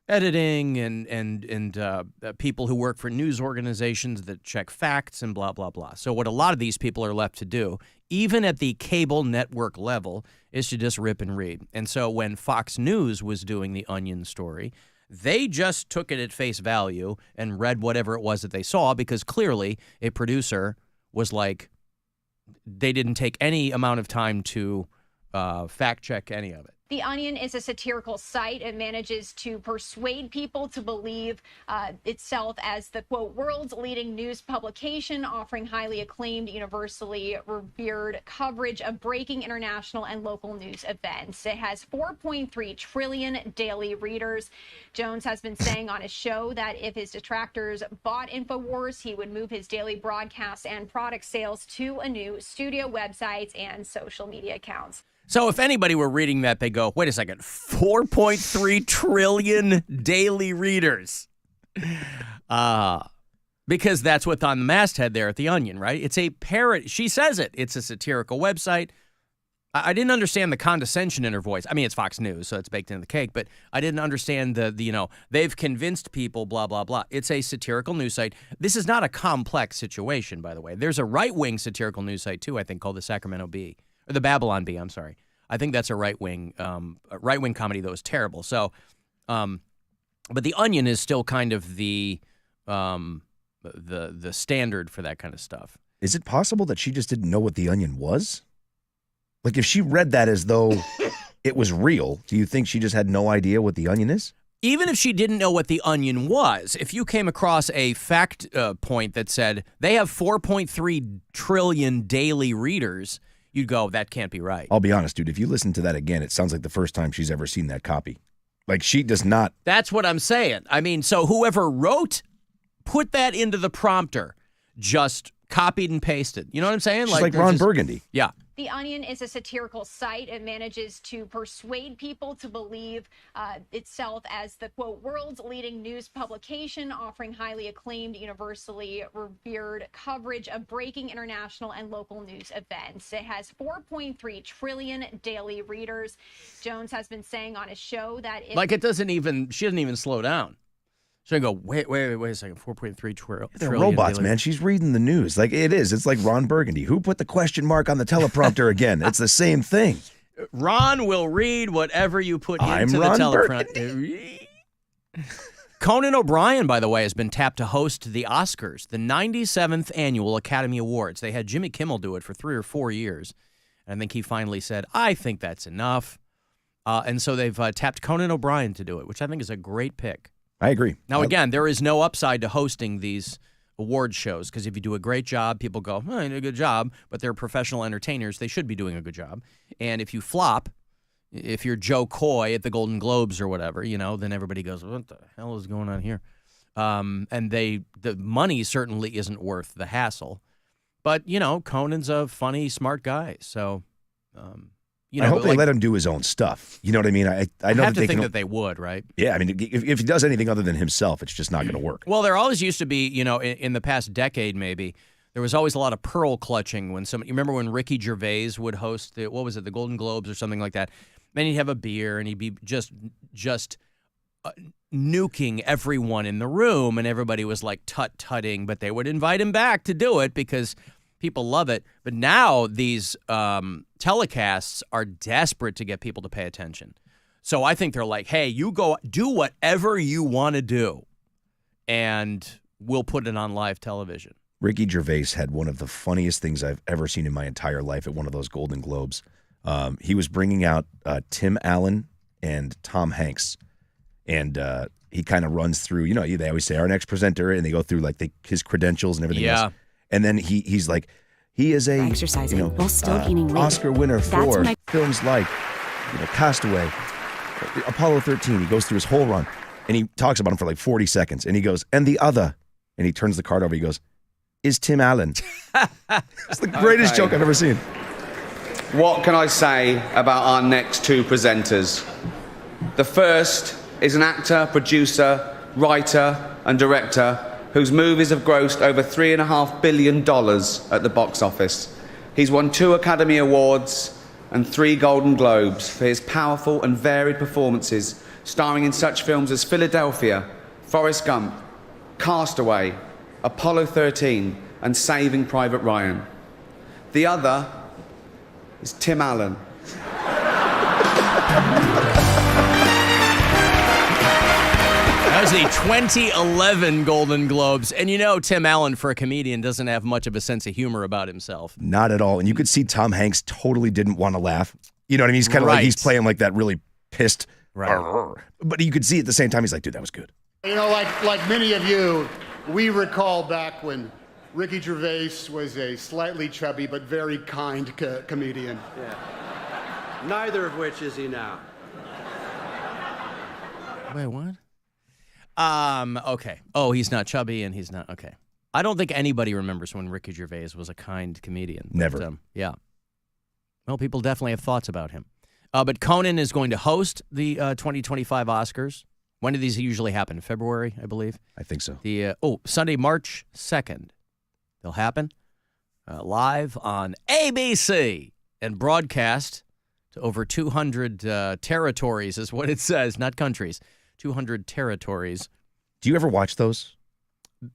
editing and people who work for news organizations that check facts and blah, blah, blah. So what a lot of these people are left to do, even at the cable network level, is to just rip and read. And so when Fox News was doing the Onion story, they just took it at face value and read whatever it was that they saw, because clearly a producer was like, they didn't take any amount of time to fact check any of it. The Onion is a satirical site. It manages to persuade people to believe itself as the, quote, world's leading news publication, offering highly acclaimed, universally revered coverage of breaking international and local news events. It has 4.3 trillion daily readers. Jones has been saying on his show that if his detractors bought InfoWars, he would move his daily broadcasts and product sales to a new studio websites and social media accounts. So if anybody were reading that, they go, wait a second, 4.3 trillion daily readers. Because that's what's on the masthead there at the Onion, right? It's a parody. She says it. It's a satirical website. I didn't understand the condescension in her voice. I mean, it's Fox News, so it's baked into the cake, but I didn't understand the they've convinced people, blah, blah, blah. It's a satirical news site. This is not a complex situation, by the way. There's a right-wing satirical news site, too, I think, called the Sacramento Bee. Or the Babylon Bee, I'm sorry. I think that's a right-wing comedy that was terrible. So, but the Onion is still kind of the standard for that kind of stuff. Is it possible that she just didn't know what the Onion was? Like, if she read that as though it was real, do you think she just had no idea what the Onion is? Even if she didn't know what the Onion was, if you came across a fact point that said they have 4.3 trillion daily readers, you'd go, that can't be right. I'll be honest, dude. If you listen to that again, it sounds like the first time she's ever seen that copy. Like, she does not. That's what I'm saying. I mean, so whoever put that into the prompter, just copied and pasted. You know what I'm saying? She's like Ron Burgundy. Yeah. The Onion is a satirical site. It manages to persuade people to believe itself as the, quote, world's leading news publication, offering highly acclaimed, universally revered coverage of breaking international and local news events. It has 4.3 trillion daily readers. Jones has been saying on his show that she doesn't even slow down. So I go, wait a second, 4.3 trillion. They're robots, man. She's reading the news. Like, it is. It's like Ron Burgundy. Who put the question mark on the teleprompter again? It's the same thing. Ron will read whatever you put into the teleprompter. Conan O'Brien, by the way, has been tapped to host the Oscars, the 97th Annual Academy Awards. They had Jimmy Kimmel do it for 3 or 4 years. And I think he finally said, I think that's enough. And so they've tapped Conan O'Brien to do it, which I think is a great pick. I agree. Now, again, there is no upside to hosting these award shows, because if you do a great job, people go, you did a good job, but they're professional entertainers. They should be doing a good job. And if you flop, if you're Joe Coy at the Golden Globes or whatever, then everybody goes, what the hell is going on here? And the money certainly isn't worth the hassle. But, Conan's a funny, smart guy. So, I hope they let him do his own stuff. You know what I mean? I know have to think that they would, right? Yeah, I mean, if he does anything other than himself, it's just not going to work. Well, there always used to be, in the past decade maybe, there was always a lot of pearl clutching when you remember when Ricky Gervais would host the Golden Globes or something like that. Then he'd have a beer and he'd be just nuking everyone in the room, and everybody was like tut-tutting, but they would invite him back to do it because people love it. But now these telecasts are desperate to get people to pay attention. So I think they're like, hey, you go do whatever you want to do, and we'll put it on live television. Ricky Gervais had one of the funniest things I've ever seen in my entire life at one of those Golden Globes. He was bringing out Tim Allen and Tom Hanks, and he kind of runs through, they always say our next presenter, and they go through like his credentials and everything else. And then he's like, he is a exercising while still gaining weight. Oscar winner for films like Castaway, Apollo 13. He goes through his whole run, and he talks about him for like 40 seconds, and he goes, and the other, and he turns the card over. He goes, is Tim Allen. It's the greatest joke I've ever seen. What can I say about our next two presenters? The first is an actor, producer, writer, and director whose movies have grossed over $3.5 billion at the box office. He's won 2 Academy Awards and 3 Golden Globes for his powerful and varied performances, starring in such films as Philadelphia, Forrest Gump, Castaway, Apollo 13, and Saving Private Ryan. The other is Tim Allen. That was the 2011 Golden Globes. And you know, Tim Allen, for a comedian, doesn't have much of a sense of humor about himself. Not at all. And you could see Tom Hanks totally didn't want to laugh. You know what I mean? He's kind of like, he's playing like that really pissed. Right. But you could see at the same time, he's like, dude, that was good. You know, like many of you, we recall back when Ricky Gervais was a slightly chubby but very kind comedian. Yeah. Neither of which is he now. Wait, what? Okay. Oh, he's not chubby and he's not, okay. I don't think anybody remembers when Ricky Gervais was a kind comedian. Never. But, yeah. Well, people definitely have thoughts about him. But Conan is going to host the 2025 Oscars. When do these usually happen? February, I believe. I think so. The Sunday, March 2nd. They'll happen live on ABC and broadcast to over 200 territories is what it says, not countries. 200 territories. Do you ever watch those?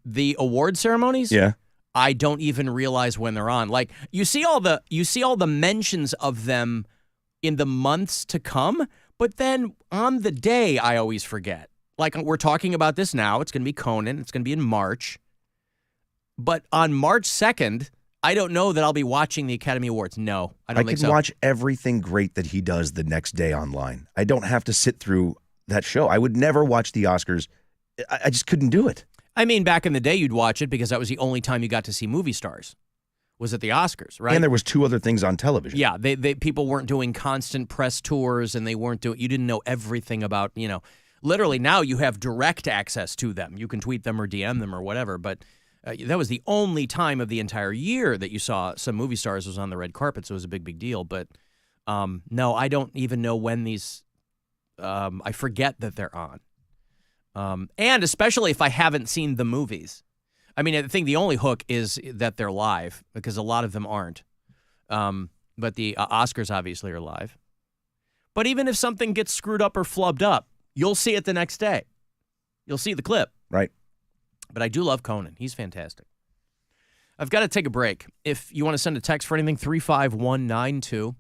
The award ceremonies? Yeah. I don't even realize when they're on. Like you see all the mentions of them in the months to come, but then on the day I always forget. Like we're talking about this now, it's going to be Conan, it's going to be in March. But on March 2nd, I don't know that I'll be watching the Academy Awards. No, I don't think so. I can watch everything great that he does the next day online. I don't have to sit through that show. I would never watch the Oscars. I just couldn't do it. I mean, back in the day, you'd watch it because that was the only time you got to see movie stars. Was at the Oscars, right? And there was 2 other things on television. Yeah, they people weren't doing constant press tours, and you didn't know everything about, literally now you have direct access to them. You can tweet them or DM them or whatever, but that was the only time of the entire year that you saw some movie stars was on the red carpet, so it was a big deal. But no, I don't even know when these. I forget that they're on. And especially if I haven't seen the movies. I mean, I think the only hook is that they're live because a lot of them aren't. But the Oscars obviously are live. But even if something gets screwed up or flubbed up, you'll see it the next day. You'll see the clip. Right. But I do love Conan. He's fantastic. I've got to take a break. If you want to send a text for anything, 35192.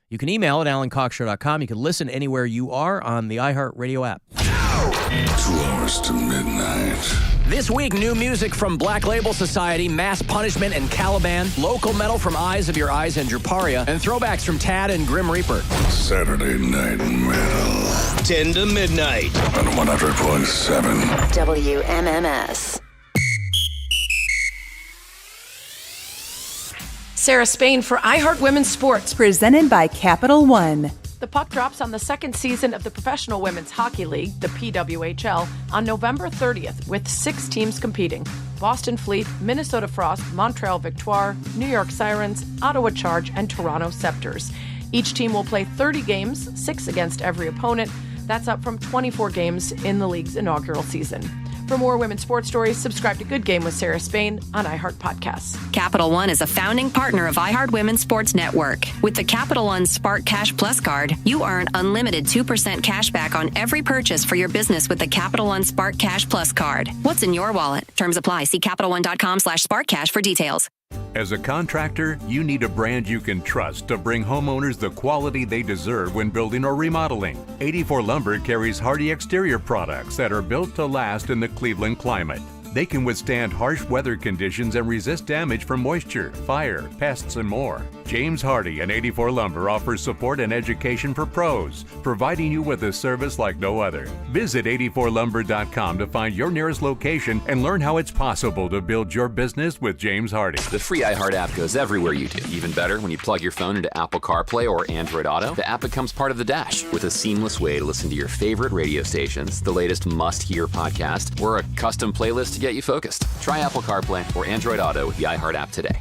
You can email at alancoxshow.com. You can listen anywhere you are on the iHeartRadio app. 2 hours to midnight. This week, new music from Black Label Society, Mass Punishment, and Caliban, local metal from Eyes of Your Eyes and Druparia, and throwbacks from Tad and Grim Reaper. Saturday Night Metal. 10 to midnight. On 100.7. WMMS. Sarah Spain for iHeart Women's Sports. Presented by Capital One. The puck drops on the second season of the Professional Women's Hockey League, the PWHL, on November 30th, with 6 teams competing. Boston Fleet, Minnesota Frost, Montreal Victoire, New York Sirens, Ottawa Charge, and Toronto Scepters. Each team will play 30 games, 6 against every opponent. That's up from 24 games in the league's inaugural season. For more women's sports stories, subscribe to Good Game with Sarah Spain on iHeart Podcasts. Capital One is a founding partner of iHeart Women's Sports Network. With the Capital One Spark Cash Plus card, you earn unlimited 2% cash back on every purchase for your business with the Capital One Spark Cash Plus card. What's in your wallet? Terms apply. See CapitalOne.com/SparkCash for details. As a contractor, you need a brand you can trust to bring homeowners the quality they deserve when building or remodeling. 84 Lumber carries hardy exterior products that are built to last in the Cleveland climate. They can withstand harsh weather conditions and resist damage from moisture, fire, pests, and more. James Hardy and 84 Lumber offers support and education for pros, providing you with a service like no other. Visit 84lumber.com to find your nearest location and learn how it's possible to build your business with James Hardy. The free iHeart app goes everywhere you do. Even better, when you plug your phone into Apple CarPlay or Android Auto, the app becomes part of the dash with a seamless way to listen to your favorite radio stations, the latest must-hear podcast, or a custom playlist to get you focused. Try Apple CarPlay or Android Auto with the iHeart app today.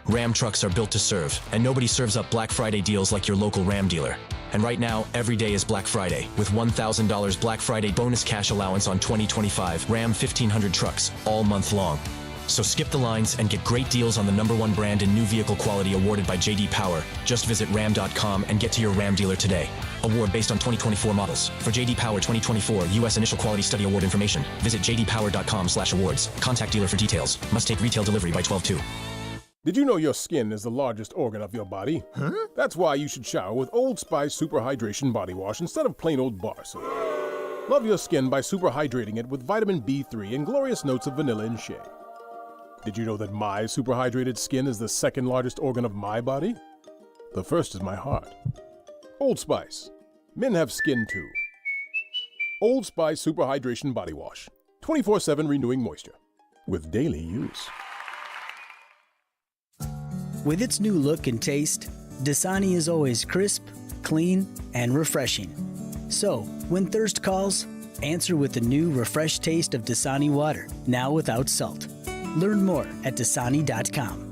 Ram trucks are built to serve, and nobody serves up Black Friday deals like your local Ram dealer. And right now, every day is Black Friday, with $1,000 Black Friday bonus cash allowance on 2025 Ram 1500 trucks all month long. So skip the lines and get great deals on the #1 brand in new vehicle quality awarded by J.D. Power. Just visit ram.com and get to your Ram dealer today. Award based on 2024 models. For J.D. Power 2024 U.S. Initial Quality Study Award information, visit jdpower.com/awards. Contact dealer for details. Must take retail delivery by 12/2. Did you know your skin is the largest organ of your body? Huh? That's why you should shower with Old Spice Super Hydration Body Wash instead of plain old bar soap. Love your skin by super hydrating it with vitamin B3 and glorious notes of vanilla and shea. Did you know that my super hydrated skin is the second largest organ of my body? The first is my heart. Old Spice. Men have skin too. Old Spice Super Hydration Body Wash. 24/7 renewing moisture. With daily use. With its new look and taste, Dasani is always crisp, clean, and refreshing. So, when thirst calls, answer with the new refreshed taste of Dasani water, now without salt. Learn more at Dasani.com.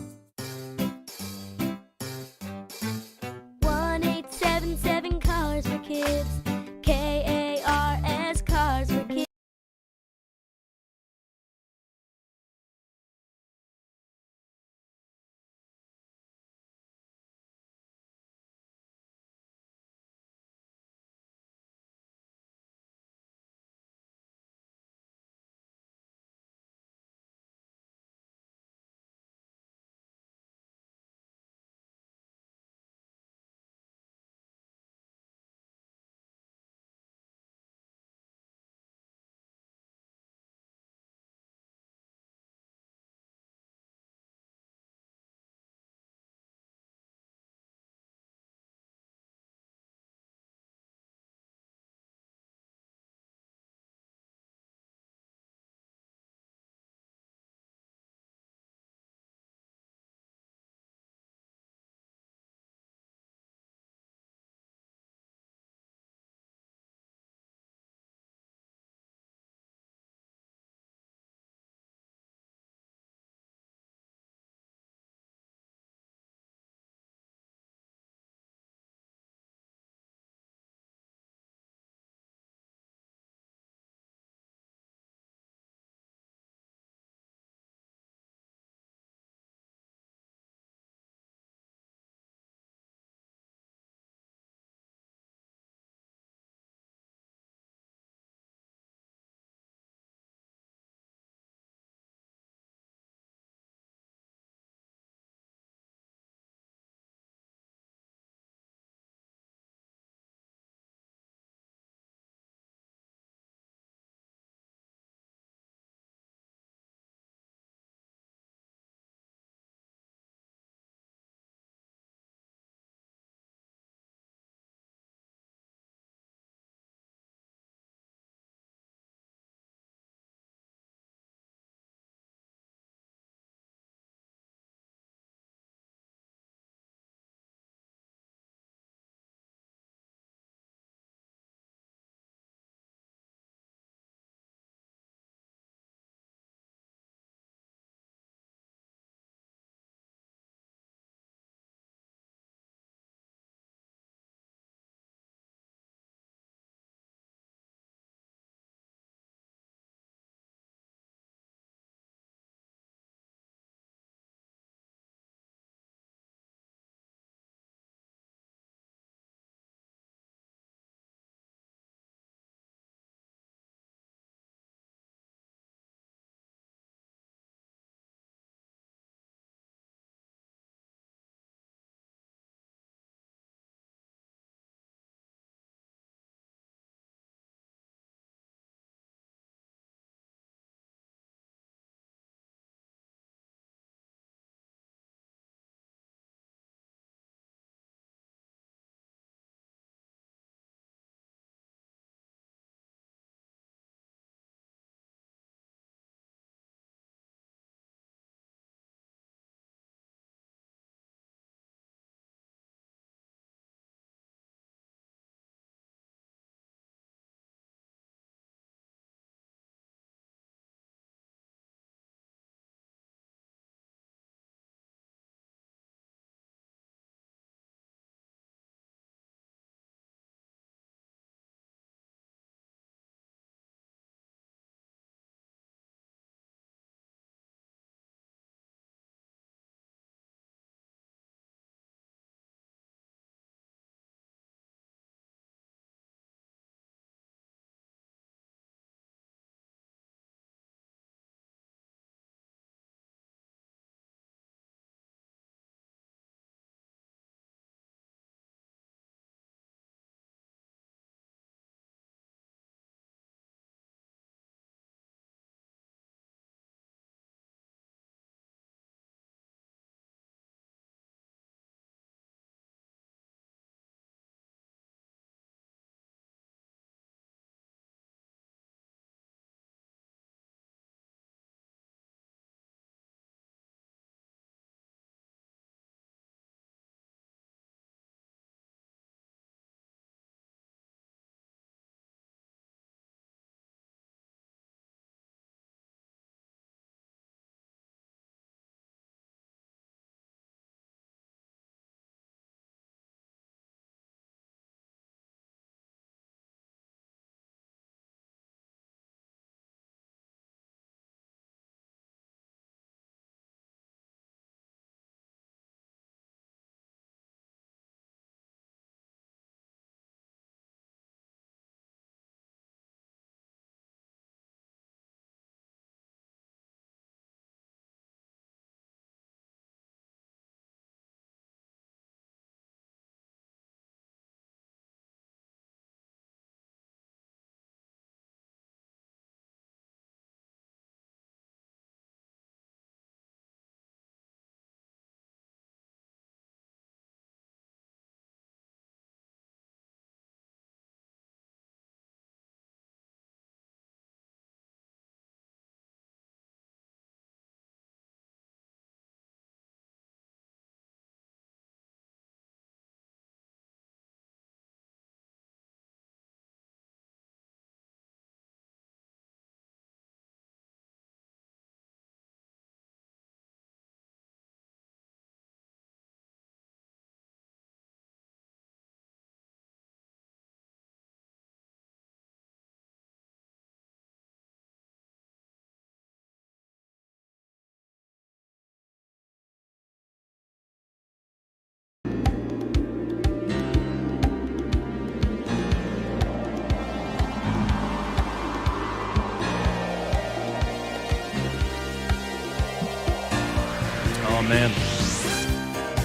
man.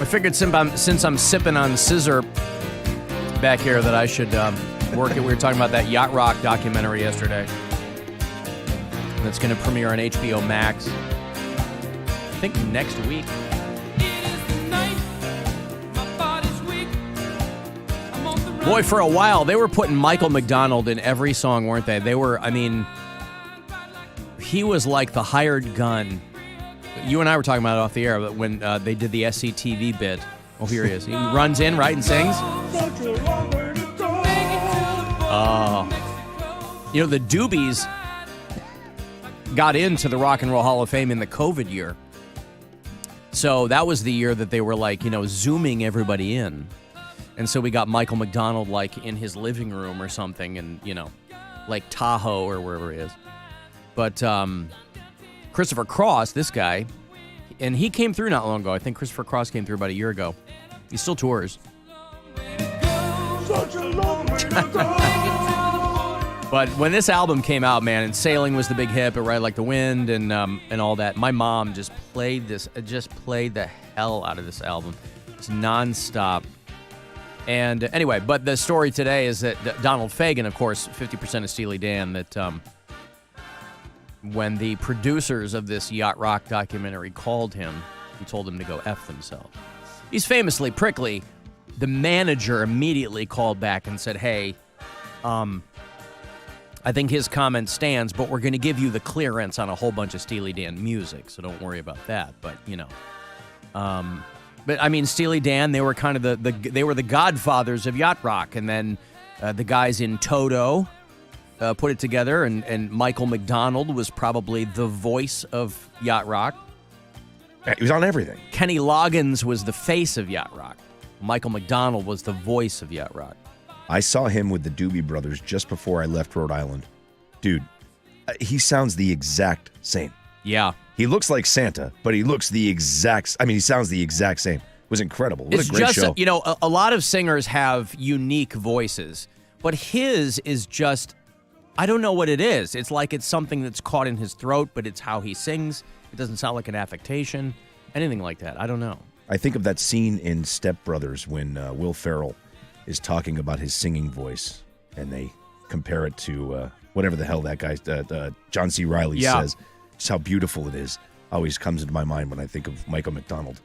I figured since I'm sipping on scissor back here that I should work it. We were talking about that Yacht Rock documentary yesterday. That's going to premiere on HBO Max, I think next week. Boy, for a while, they were putting Michael McDonald in every song, weren't they? He was like the hired gun. You and I were talking about it off the air, but when they did the SCTV bit. Oh, here he is. He runs in, right, and sings. The Doobies got into the Rock and Roll Hall of Fame in the COVID year. So that was the year that they were zooming everybody in. And so we got Michael McDonald in his living room or something and, like Tahoe or wherever it is. But Christopher Cross, this guy, and he came through not long ago. I think Christopher Cross came through about a year ago. He still tours. Such a long way to go. But when this album came out, man, and Sailing was the big hit, but Ride Like the Wind and all that, my mom just played the hell out of this album. It's nonstop. And anyway, but the story today is that Donald Fagen, of course, 50% of Steely Dan, that when the producers of this Yacht Rock documentary called him and told him to go F themselves. He's famously prickly. The manager immediately called back and said, hey, I think his comment stands, but we're going to give you the clearance on a whole bunch of Steely Dan music, so don't worry about that. But, but I mean, Steely Dan, they were kind of they were the godfathers of Yacht Rock, and then the guys in Toto put it together, and Michael McDonald was probably the voice of Yacht Rock. He was on everything. Kenny Loggins was the face of Yacht Rock. Michael McDonald was the voice of Yacht Rock. I saw him with the Doobie Brothers just before I left Rhode Island. Dude, he sounds the exact same. Yeah. He looks like Santa, but he sounds the exact same. It was incredible. What a great show. A lot of singers have unique voices, but his is just, I don't know what it is. It's like it's something that's caught in his throat, but it's how he sings. It doesn't sound like an affectation, anything like that. I don't know. I think of that scene in Step Brothers when Will Ferrell is talking about his singing voice, and they compare it to whatever the hell that guy, John C. Reilly, says. Just how beautiful it is. Always comes into my mind when I think of Michael McDonald.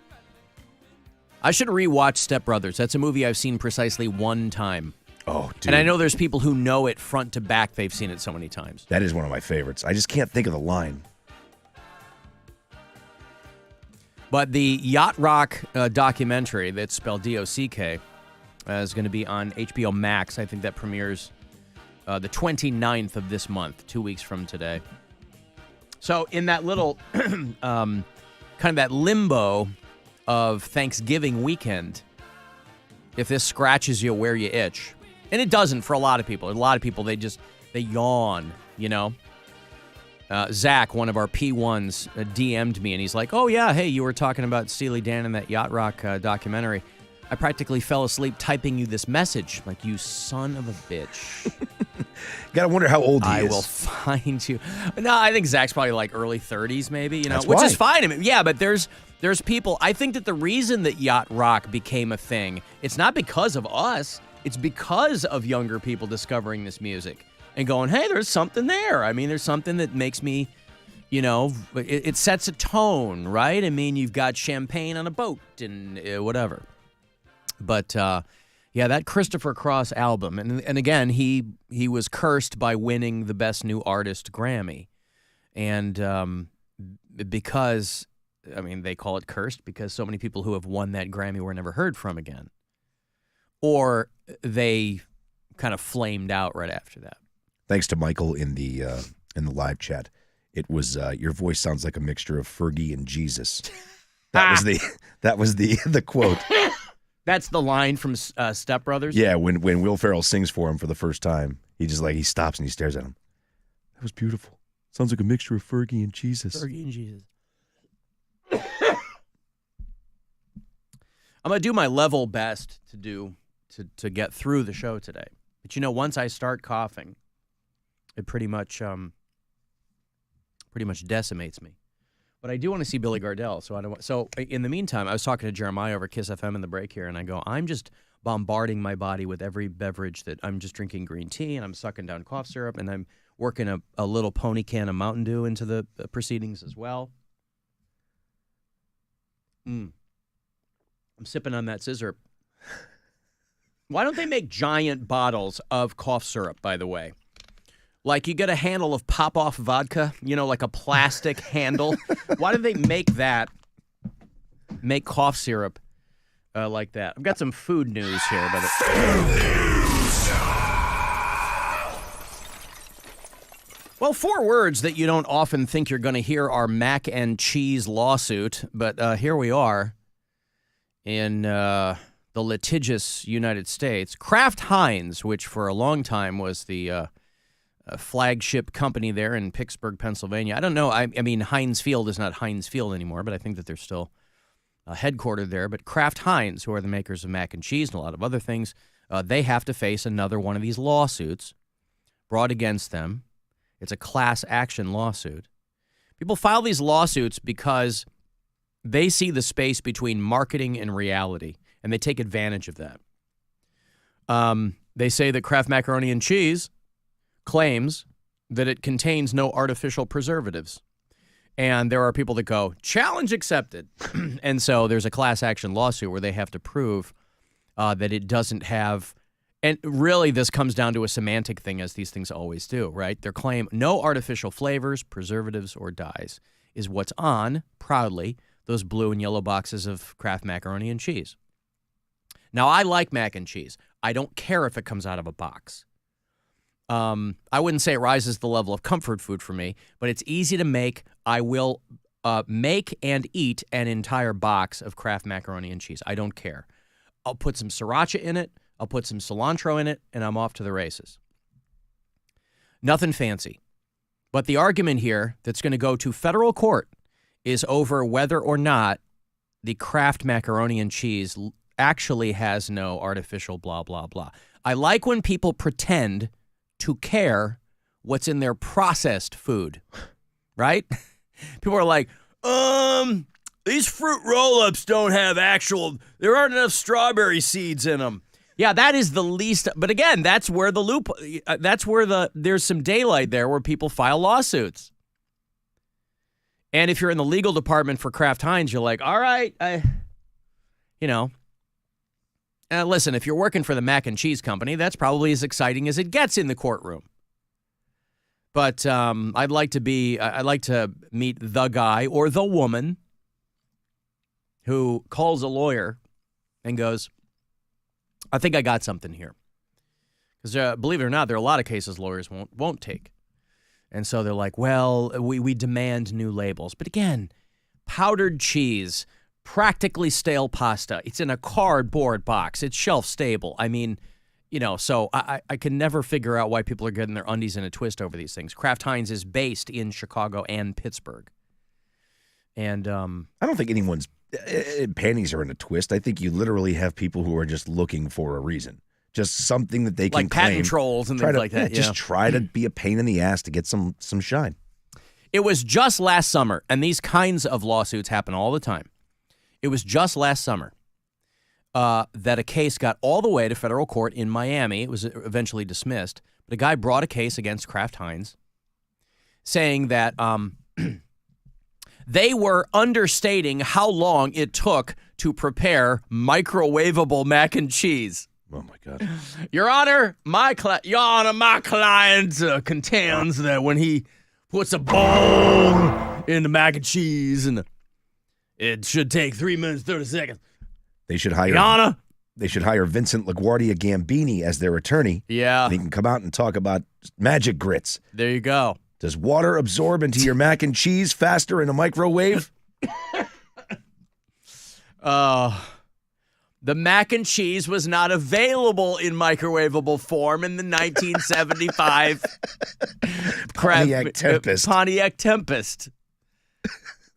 I should rewatch Step Brothers. That's a movie I've seen precisely one time. Oh, dude. And I know there's people who know it front to back. They've seen it so many times. That is one of my favorites. I just can't think of the line. But the Yacht Rock documentary, that's spelled D-O-C-K, is going to be on HBO Max. I think that premieres the 29th of this month, 2 weeks from today. So in that little kind of that limbo of Thanksgiving weekend, if this scratches you where you itch, and it doesn't for a lot of people. A lot of people, they yawn, Zach, one of our P1s, DM'd me, and he's like, oh, yeah, hey, you were talking about Steely Dan and that Yacht Rock documentary. I practically fell asleep typing you this message. I'm like, you son of a bitch. Gotta wonder how old he is. I will find you. No, I think Zach's probably like early 30s, maybe, That's which why. is fine. I mean, yeah, but there's people. I think that the reason that Yacht Rock became a thing, it's not because of us. It's because of younger people discovering this music and going, hey, there's something there. I mean, there's something that makes me, it sets a tone, right? I mean, you've got champagne on a boat and whatever. But, yeah, that Christopher Cross album, and again, he was cursed by winning the Best New Artist Grammy. And because, I mean, they call it cursed because so many people who have won that Grammy were never heard from again. Or they kind of flamed out right after that. Thanks to Michael in the live chat. It was your voice sounds like a mixture of Fergie and Jesus. That was the quote. That's the line from Step Brothers? Yeah, when Will Ferrell sings for him for the first time, he stops and he stares at him. That was beautiful. Sounds like a mixture of Fergie and Jesus. Fergie and Jesus. I'm going to do my level best to get through the show today. But once I start coughing, it pretty much decimates me. But I do want to see Billy Gardell. So in the meantime, I was talking to Jeremiah over Kiss FM in the break here, and I go, I'm just bombarding my body with every beverage that I'm just drinking green tea, and I'm sucking down cough syrup, and I'm working a little pony can of Mountain Dew into the proceedings as well. I'm sipping on that scissor. Why don't they make giant bottles of cough syrup, by the way? Like you get a handle of pop-off vodka, like a plastic handle. Why do they make cough syrup like that? I've got some food news here. Well, 4 words that you don't often think you're going to hear are mac and cheese lawsuit, but here we are in the litigious United States. Kraft Heinz, which for a long time was the flagship company there in Pittsburgh, Pennsylvania. I don't know. I mean, Heinz Field is not Heinz Field anymore, but I think that they're still headquartered there. But Kraft Heinz, who are the makers of mac and cheese and a lot of other things, they have to face another one of these lawsuits brought against them. It's a class action lawsuit. People file these lawsuits because they see the space between marketing and reality, and they take advantage of that. They say that Kraft Macaroni and Cheese claims that it contains no artificial preservatives. And there are people that go, challenge accepted. And so there's a class action lawsuit where they have to prove that it doesn't have. And really, this comes down to a semantic thing, as these things always do, right? Their claim, no artificial flavors, preservatives, or dyes, is what's on, proudly, those blue and yellow boxes of Kraft Macaroni and Cheese. Now, I like mac and cheese. I don't care if it comes out of a box. I wouldn't say it rises to the level of comfort food for me, but it's easy to make. I will make and eat an entire box of Kraft Macaroni and Cheese. I don't care. I'll put some sriracha in it. I'll put some cilantro in it, and I'm off to the races. Nothing fancy. But the argument here that's going to go to federal court is over whether or not the Kraft Macaroni and Cheese actually has no artificial blah, blah, blah. I like when people pretend to care what's in their processed food, right? People are like, these fruit roll-ups don't have there aren't enough strawberry seeds in them. Yeah, that is the least, but again, that's where there's some daylight there where people file lawsuits. And if you're in the legal department for Kraft Heinz, you're like, all right, listen, if you're working for the mac and cheese company, that's probably as exciting as it gets in the courtroom. But I'd like to meet the guy or the woman who calls a lawyer and goes, I think I got something here. Because believe it or not, there are a lot of cases lawyers won't take. And so they're like, well, we demand new labels. But again, powdered cheese, practically stale pasta. It's in a cardboard box. It's shelf stable. I mean, so I can never figure out why people are getting their undies in a twist over these things. Kraft Heinz is based in Chicago and Pittsburgh. And I don't think anyone's panties are in a twist. I think you literally have people who are just looking for a reason. Just something that they can like patent trolls and things like that. Just try to be a pain in the ass to get some shine. It was just last summer, and these kinds of lawsuits happen all the time. It was just last summer that a case got all the way to federal court in Miami. It was eventually dismissed. But a guy brought a case against Kraft Heinz saying that they were understating how long it took to prepare microwavable mac and cheese. Oh, my God. Your Honor, my client contends that when he puts a bone in the mac and cheese, and it should take 3 minutes, 30 seconds. They should hire Your Honor. They should hire Vincent LaGuardia Gambini as their attorney. Yeah. And he can come out and talk about magic grits. There you go. Does water absorb into your mac and cheese faster in a microwave? The mac and cheese was not available in microwavable form in the 1975 Pontiac Tempest.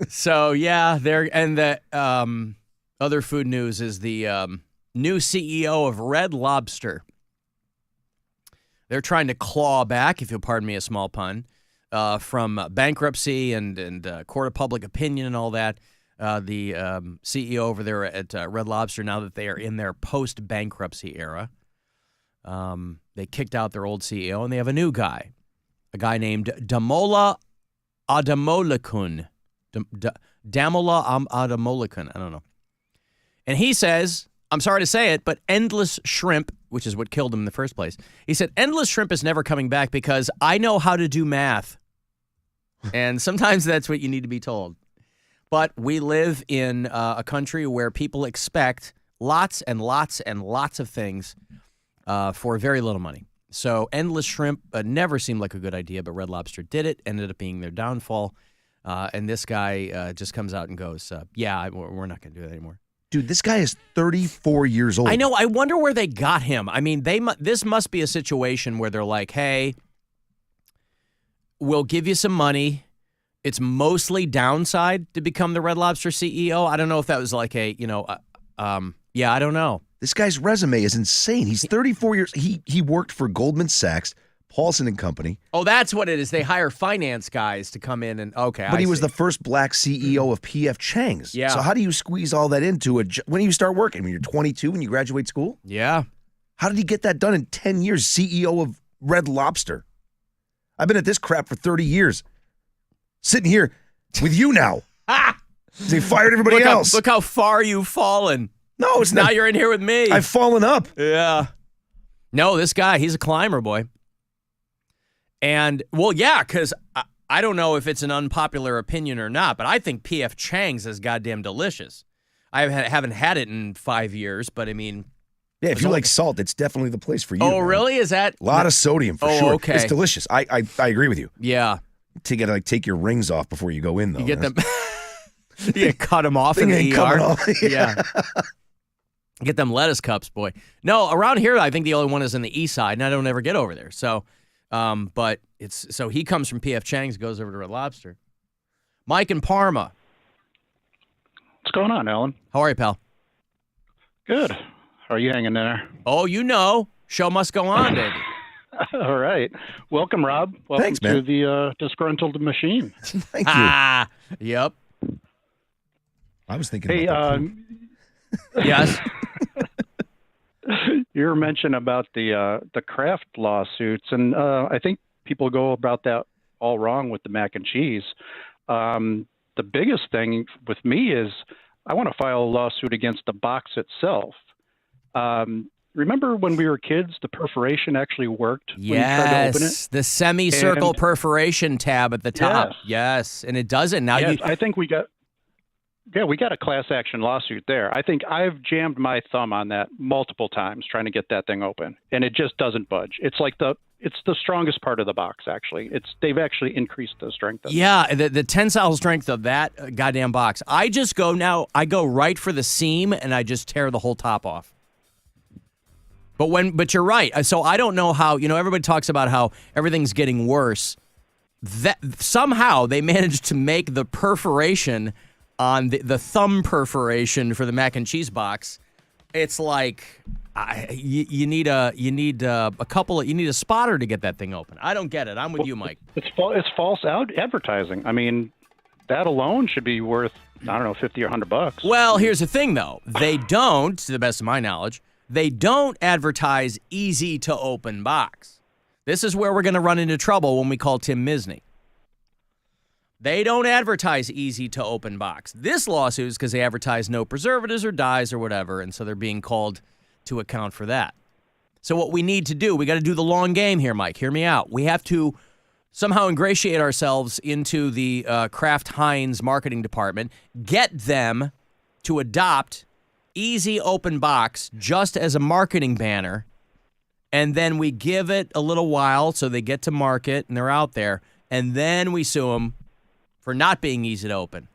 So, yeah, and the other food news is the new CEO of Red Lobster. They're trying to claw back, if you'll pardon me a small pun, from bankruptcy and court of public opinion and all that. The CEO over there at Red Lobster, now that they are in their post-bankruptcy era, they kicked out their old CEO, and they have a new guy, a guy named Damola Adamolekun. Damola Adamolekun, I don't know. And he says, I'm sorry to say it, but endless shrimp, which is what killed him in the first place, he said, endless shrimp is never coming back because I know how to do math. And sometimes that's what you need to be told. But we live in a country where people expect lots and lots and lots of things for very little money. So endless shrimp never seemed like a good idea, but Red Lobster did it, ended up being their downfall. And this guy just comes out and goes, yeah, we're not going to do that anymore. Dude, this guy is 34 years old. I know. I wonder where they got him. I mean, this must be a situation where they're like, hey, we'll give you some money. It's mostly downside to become the Red Lobster CEO. I don't know if that was like I don't know. This guy's resume is insane. He's 34 years. He worked for Goldman Sachs, Paulson and Company. Oh, that's what it is. They hire finance guys to come in and, okay. But he was the first black CEO of P.F. Chang's. Yeah. So how do you squeeze all that into when do you start working? When you're 22, when you graduate school? Yeah. How did he get that done in 10 years, CEO of Red Lobster? I've been at this crap for 30 years. Sitting here with you now. They fired everybody else. Look how far you've fallen. No, it's now not. You're in here with me. I've fallen up. Yeah. No, this guy, he's a climber, boy. And, well, yeah, because I don't know if it's an unpopular opinion or not, but I think P.F. Chang's is goddamn delicious. I haven't had it in 5 years, but I mean. Yeah, if you like salt, it's definitely the place for you. Oh, man. really? Is that? A lot of sodium for sure. Okay. It's delicious. I agree with you. Yeah. You gotta take your rings off before you go in, though. You get them. You cut them off in the ER. Yeah. Get them lettuce cups, boy. No, around here, I think the only one is in the east side, and I don't ever get over there. So, but so he comes from P.F. Chang's, goes over to Red Lobster. Mike in Parma. What's going on, Alan? How are you, pal? Good. How are you hanging in there? Oh, you know, show must go on, baby. All right. Welcome, Rob. Welcome Thanks, man. to the disgruntled machine. Thank you. Yep. I was thinking Hey, yes. Your mention about the Kraft lawsuits, and I think people go about that all wrong with the mac and cheese. The biggest thing with me is I want to file a lawsuit against the box itself. Remember when we were kids, the perforation actually worked when you tried to open it? The semicircle perforation tab at the top. Yes. Yes, and it doesn't. Now Yes, I think we got a class action lawsuit there. I think I've jammed my thumb on that multiple times trying to get that thing open, and it just doesn't budge. It's like it's the strongest part of the box, actually. They've actually increased the strength of it. Yeah, the tensile strength of that goddamn box. I go right for the seam, and I just tear the whole top off. But you're right. So I don't know how, everybody talks about how everything's getting worse. That somehow they managed to make the perforation on the thumb perforation for the mac and cheese box. It's like you need a spotter to get that thing open. I don't get it. I'm with you, Mike. It's false advertising. I mean, that alone should be worth, I don't know, $50 or $100. Well, here's the thing, though. They don't, to the best of my knowledge, they don't advertise easy to open box. This is where we're going to run into trouble when we call Tim Misny. They don't advertise easy to open box. This lawsuit is because they advertise no preservatives or dyes or whatever, and so they're being called to account for that. So what we need to do, we got to do the long game here, Mike. Hear me out. We have to somehow ingratiate ourselves into the Kraft Heinz marketing department, get them to adopt easy open box just as a marketing banner, and then we give it a little while so they get to market and they're out there, and then we sue them for not being easy to open.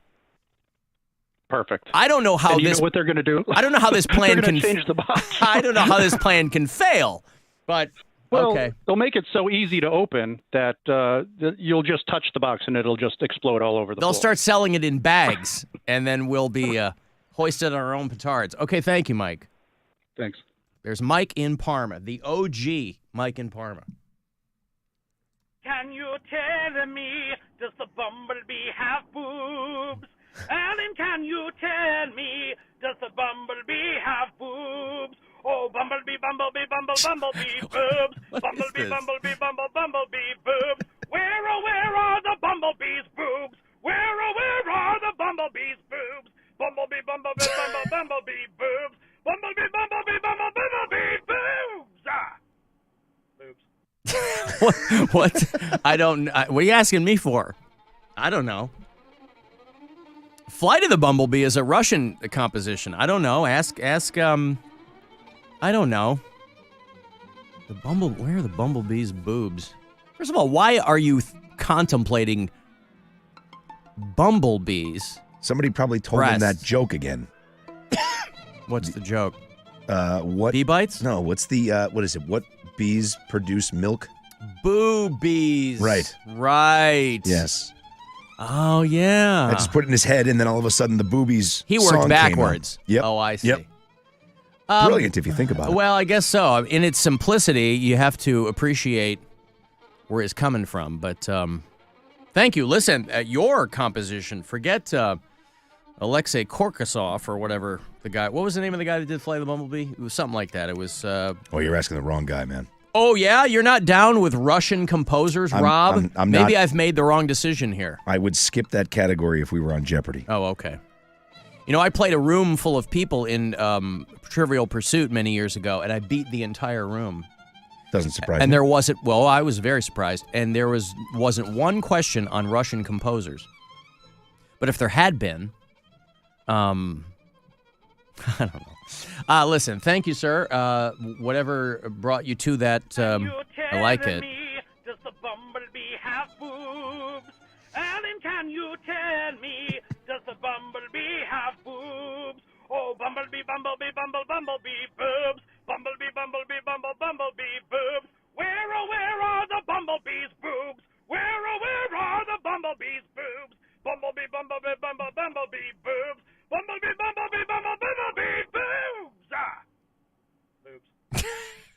Perfect. I don't know how and you this. know what they're going to do? I don't know how this plan can can change the box. I don't know how this plan can fail, but well, okay. They'll make it so easy to open that you'll just touch the box and it'll just explode all over the They'll floor. start selling it in bags, and then we'll be hoisted on our own petards. Okay, thank you, Mike. Thanks. There's Mike in Parma, the OG Mike in Parma. can you tell me, does the bumblebee have boobs? Alan, can you tell me, does the bumblebee have boobs? Oh, bumblebee, bumblebee, bumblebee boobs. Bumblebee, bumblebee, bumblebee boobs. Where, oh, where are the bumblebee's boobs? Where, oh, where are the bumblebee's boobs? Bumblebee, bumblebee, bumblebee boobs. Bumblebee, bumblebee, bumblebee boobs. Boobs. What? I don't. What are you asking me for? I don't know. Flight of the Bumblebee is a Russian composition. I don't know. Ask. I don't know. Where are the bumblebee's boobs? First of all, why are you contemplating bumblebees? Somebody probably told him that joke again. What's the joke? What bee bites? No. What's the what is it? What bees produce milk? Boobies. Right. Yes. Oh yeah. I just put it in his head, and then all of a sudden the boobies. He worked backwards. Yep. Oh, I see. Yep. Brilliant if you think about it. Well, I guess so. In its simplicity, you have to appreciate where it's coming from. But thank you. Listen, your composition, forget Alexei Korkasov or whatever the guy. What was the name of the guy that did Fly the Bumblebee? It was something like that. It was. Oh, you're asking the wrong guy, man. Oh, yeah? You're not down with Russian composers, Rob? I'm Maybe not. I've made the wrong decision here. I would skip that category if we were on Jeopardy. Oh, okay. You know, I played a room full of people in Trivial Pursuit many years ago, and I beat the entire room. Doesn't surprise me. And there wasn't, well, I was very surprised, and there wasn't one question on Russian composers. But if there had been, I don't know. Listen, thank you, sir. Whatever brought you to that, I like it. Does the bumblebee have boobs? Alan, can you tell me, does the bumblebee have boobs? Oh, bumblebee, bumblebee, bumblebee boobs. Bumblebee, bumblebee, bumblebee boobs. Where, oh, where are the bumblebee's boobs? Where, oh, where are the bumblebee's boobs? Bumblebee, bumblebee, bumblebee boobs. Bumblebee, bumblebee, bumblebee boobs. Boobs.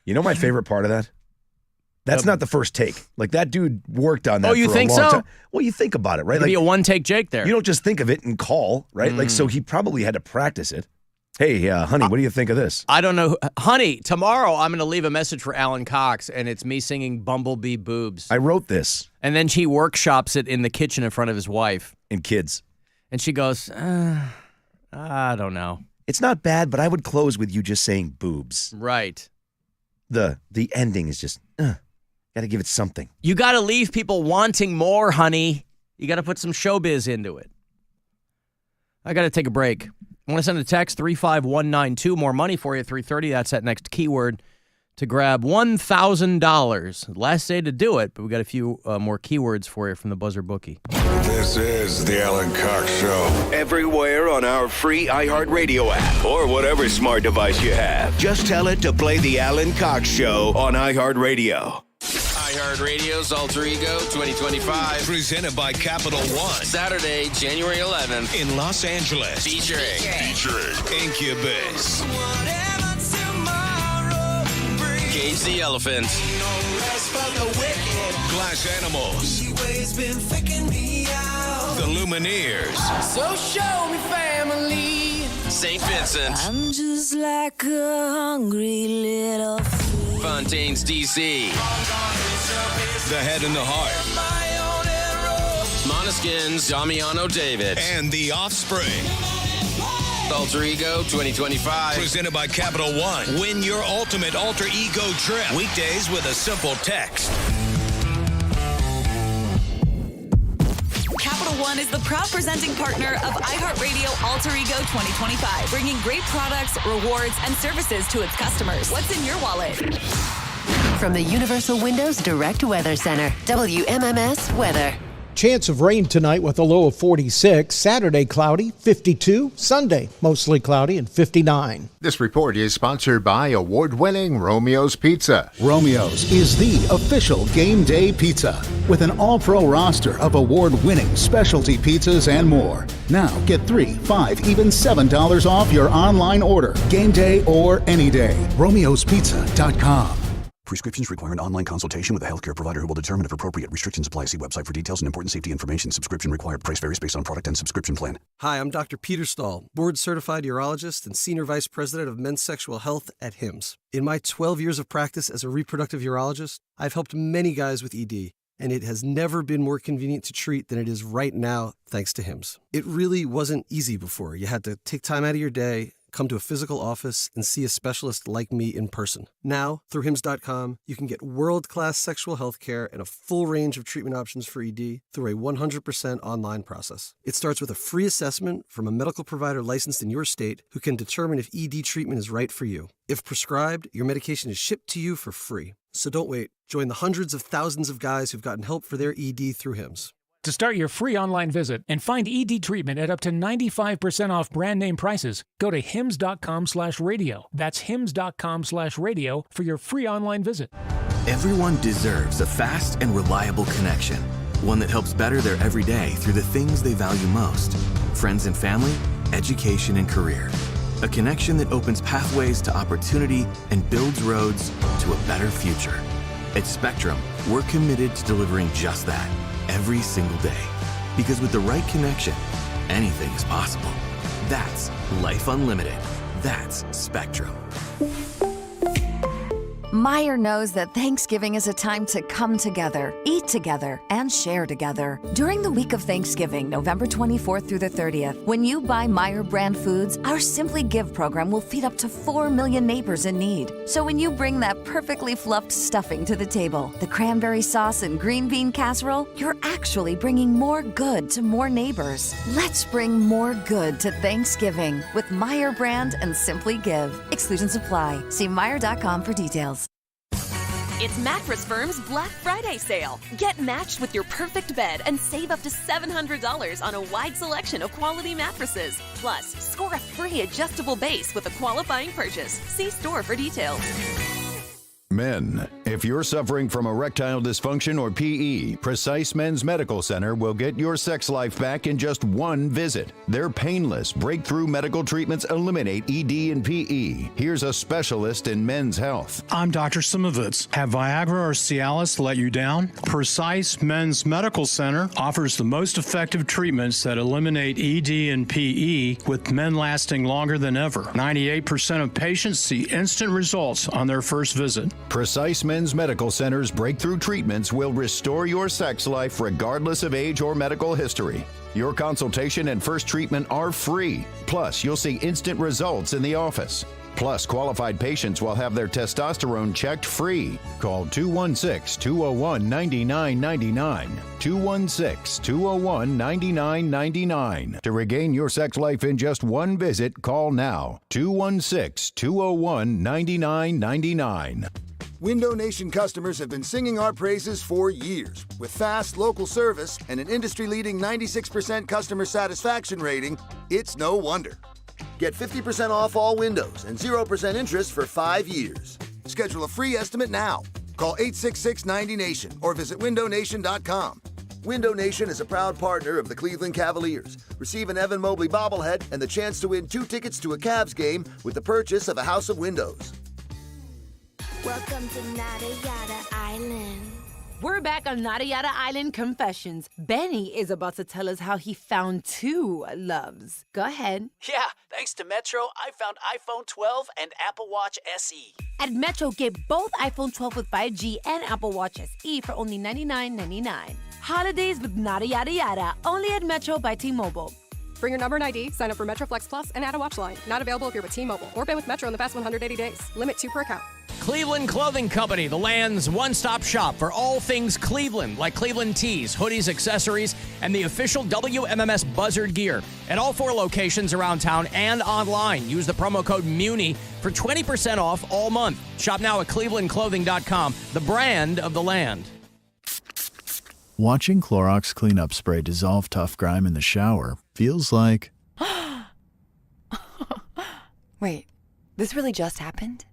You know my favorite part of that? That's not the first take. Like, that dude worked on that for a long time. Oh, you think so? Well, you think about it, right? Could be a one-take Jake there. You don't just think of it and call, right? Like, so he probably had to practice it. Hey, honey, what do you think of this? I don't know. Honey, tomorrow I'm going to leave a message for Alan Cox, and it's me singing Bumblebee Boobs. I wrote this. And then she workshops it in the kitchen in front of his wife. And kids. And she goes, I don't know. It's not bad, but I would close with you just saying boobs. Right. The ending is just, got to give it something. You got to leave people wanting more, honey. You got to put some showbiz into it. I got to take a break. I want to send a text, 35192. More money for you at 3:30. That's that next keyword to grab $1,000. Last day to do it, but we got a few more keywords for you from the Buzzer Bookie. This is the Alan Cox Show. Everywhere on our free iHeartRadio app or whatever smart device you have. Just tell it to play the Alan Cox Show on iHeartRadio. iHeartRadio's Alter Ego 2025. Presented by Capital One. Saturday, January 11th in Los Angeles. Featuring Incubus. Cage the Elephant. Glass Animals. The Lumineers. So show me family. St. Vincent. I'm just like a hungry little fool. Fontaine's DC. The Head and the Heart. Måneskin's Damiano David. And The Offspring. Alter Ego 2025. Presented by Capital One. Win your ultimate alter ego trip. Weekdays with a simple text. Capital One is the proud presenting partner of iHeartRadio Alter Ego 2025, bringing great products, rewards, and services to its customers. What's in your wallet? From the Universal Windows Direct Weather Center, WMMS Weather. Chance of rain tonight with a low of 46. Saturday, cloudy, 52. Sunday, mostly cloudy and 59. This report is sponsored by award-winning Romeo's Pizza. Romeo's is the official game day pizza with an all-pro roster of award-winning specialty pizzas and more. Now get $3, $5, even $7 off your online order. Game day or any day. Romeo'sPizza.com. Prescriptions require an online consultation with a healthcare provider who will determine if appropriate. Restrictions apply. See website for details and important safety information. Subscription required. Price varies based on product and subscription plan. Hi, I'm Dr. Peter Stahl, board-certified urologist and Senior Vice President of Men's Sexual Health at HIMSS. In my 12 years of practice as a reproductive urologist, I've helped many guys with ED, and it has never been more convenient to treat than it is right now, thanks to HIMSS. It really wasn't easy before. You had to take time out of your day, come to a physical office, and see a specialist like me in person. Now, through HIMSS.com, you can get world-class sexual health care and a full range of treatment options for ED through a 100% online process. It starts with a free assessment from a medical provider licensed in your state who can determine if ED treatment is right for you. If prescribed, your medication is shipped to you for free. So don't wait. Join the hundreds of thousands of guys who've gotten help for their ED through HIMSS. To start your free online visit and find ED treatment at up to 95% off brand name prices, go to hims.com/radio. That's hims.com/radio for your free online visit. Everyone deserves a fast and reliable connection. One that helps better their everyday through the things they value most. Friends and family, education and career. A connection that opens pathways to opportunity and builds roads to a better future. At Spectrum, we're committed to delivering just that. Every single day. Because with the right connection, anything is possible. That's Life Unlimited. That's Spectrum. Meijer knows that Thanksgiving is a time to come together, eat together, and share together. During the week of Thanksgiving, November 24th through the 30th, when you buy Meijer brand foods, our Simply Give program will feed up to 4 million neighbors in need. So when you bring that perfectly fluffed stuffing to the table, the cranberry sauce and green bean casserole, you're actually bringing more good to more neighbors. Let's bring more good to Thanksgiving with Meijer brand and Simply Give. Exclusions apply. See Meijer.com for details. It's Mattress Firm's Black Friday sale. Get matched with your perfect bed and save up to $700 on a wide selection of quality mattresses. Plus, score a free adjustable base with a qualifying purchase. See store for details. Men, if you're suffering from erectile dysfunction or PE, Precise Men's Medical Center will get your sex life back in just one visit. Their painless, breakthrough medical treatments eliminate ED and PE. Here's a specialist in men's health. I'm Dr. Simovitz. Have Viagra or Cialis let you down? Precise Men's Medical Center offers the most effective treatments that eliminate ED and PE, with men lasting longer than ever. 98% of patients see instant results on their first visit. Precise Men's Medical Center's breakthrough treatments will restore your sex life regardless of age or medical history. Your consultation and first treatment are free. Plus, you'll see instant results in the office. Plus, qualified patients will have their testosterone checked free. Call 216-201-9999. 216-201-9999. To regain your sex life in just one visit, call now. 216-201-9999. Window Nation customers have been singing our praises for years. With fast local service and an industry-leading 96% customer satisfaction rating, it's no wonder. Get 50% off all windows and 0% interest for 5 years. Schedule a free estimate now. Call 866-90NATION or visit windownation.com. Window Nation is a proud partner of the Cleveland Cavaliers. Receive an Evan Mobley bobblehead and the chance to win 2 tickets to a Cavs game with the purchase of a house of windows. Welcome to Nada Yada Island. We're back on Nada Yada Island Confessions. Benny is about to tell us how he found 2 loves. Go ahead. Yeah, thanks to Metro, I found iPhone 12 and Apple Watch SE. At Metro, get both iPhone 12 with 5G and Apple Watch SE for only $99.99. Holidays with Nada Yada Yada, only at Metro by T-Mobile. Bring your number and ID, sign up for Metro Flex Plus, and add a watch line. Not available if you're with T-Mobile or been with Metro in the past 180 days. Limit 2 per account. Cleveland Clothing Company, the land's one-stop shop for all things Cleveland, like Cleveland tees, hoodies, accessories, and the official WMMS Buzzard gear. At all 4 locations around town and online. Use the promo code MUNI for 20% off all month. Shop now at clevelandclothing.com, the brand of the land. Watching Clorox cleanup spray dissolve tough grime in the shower feels like... Wait, this really just happened?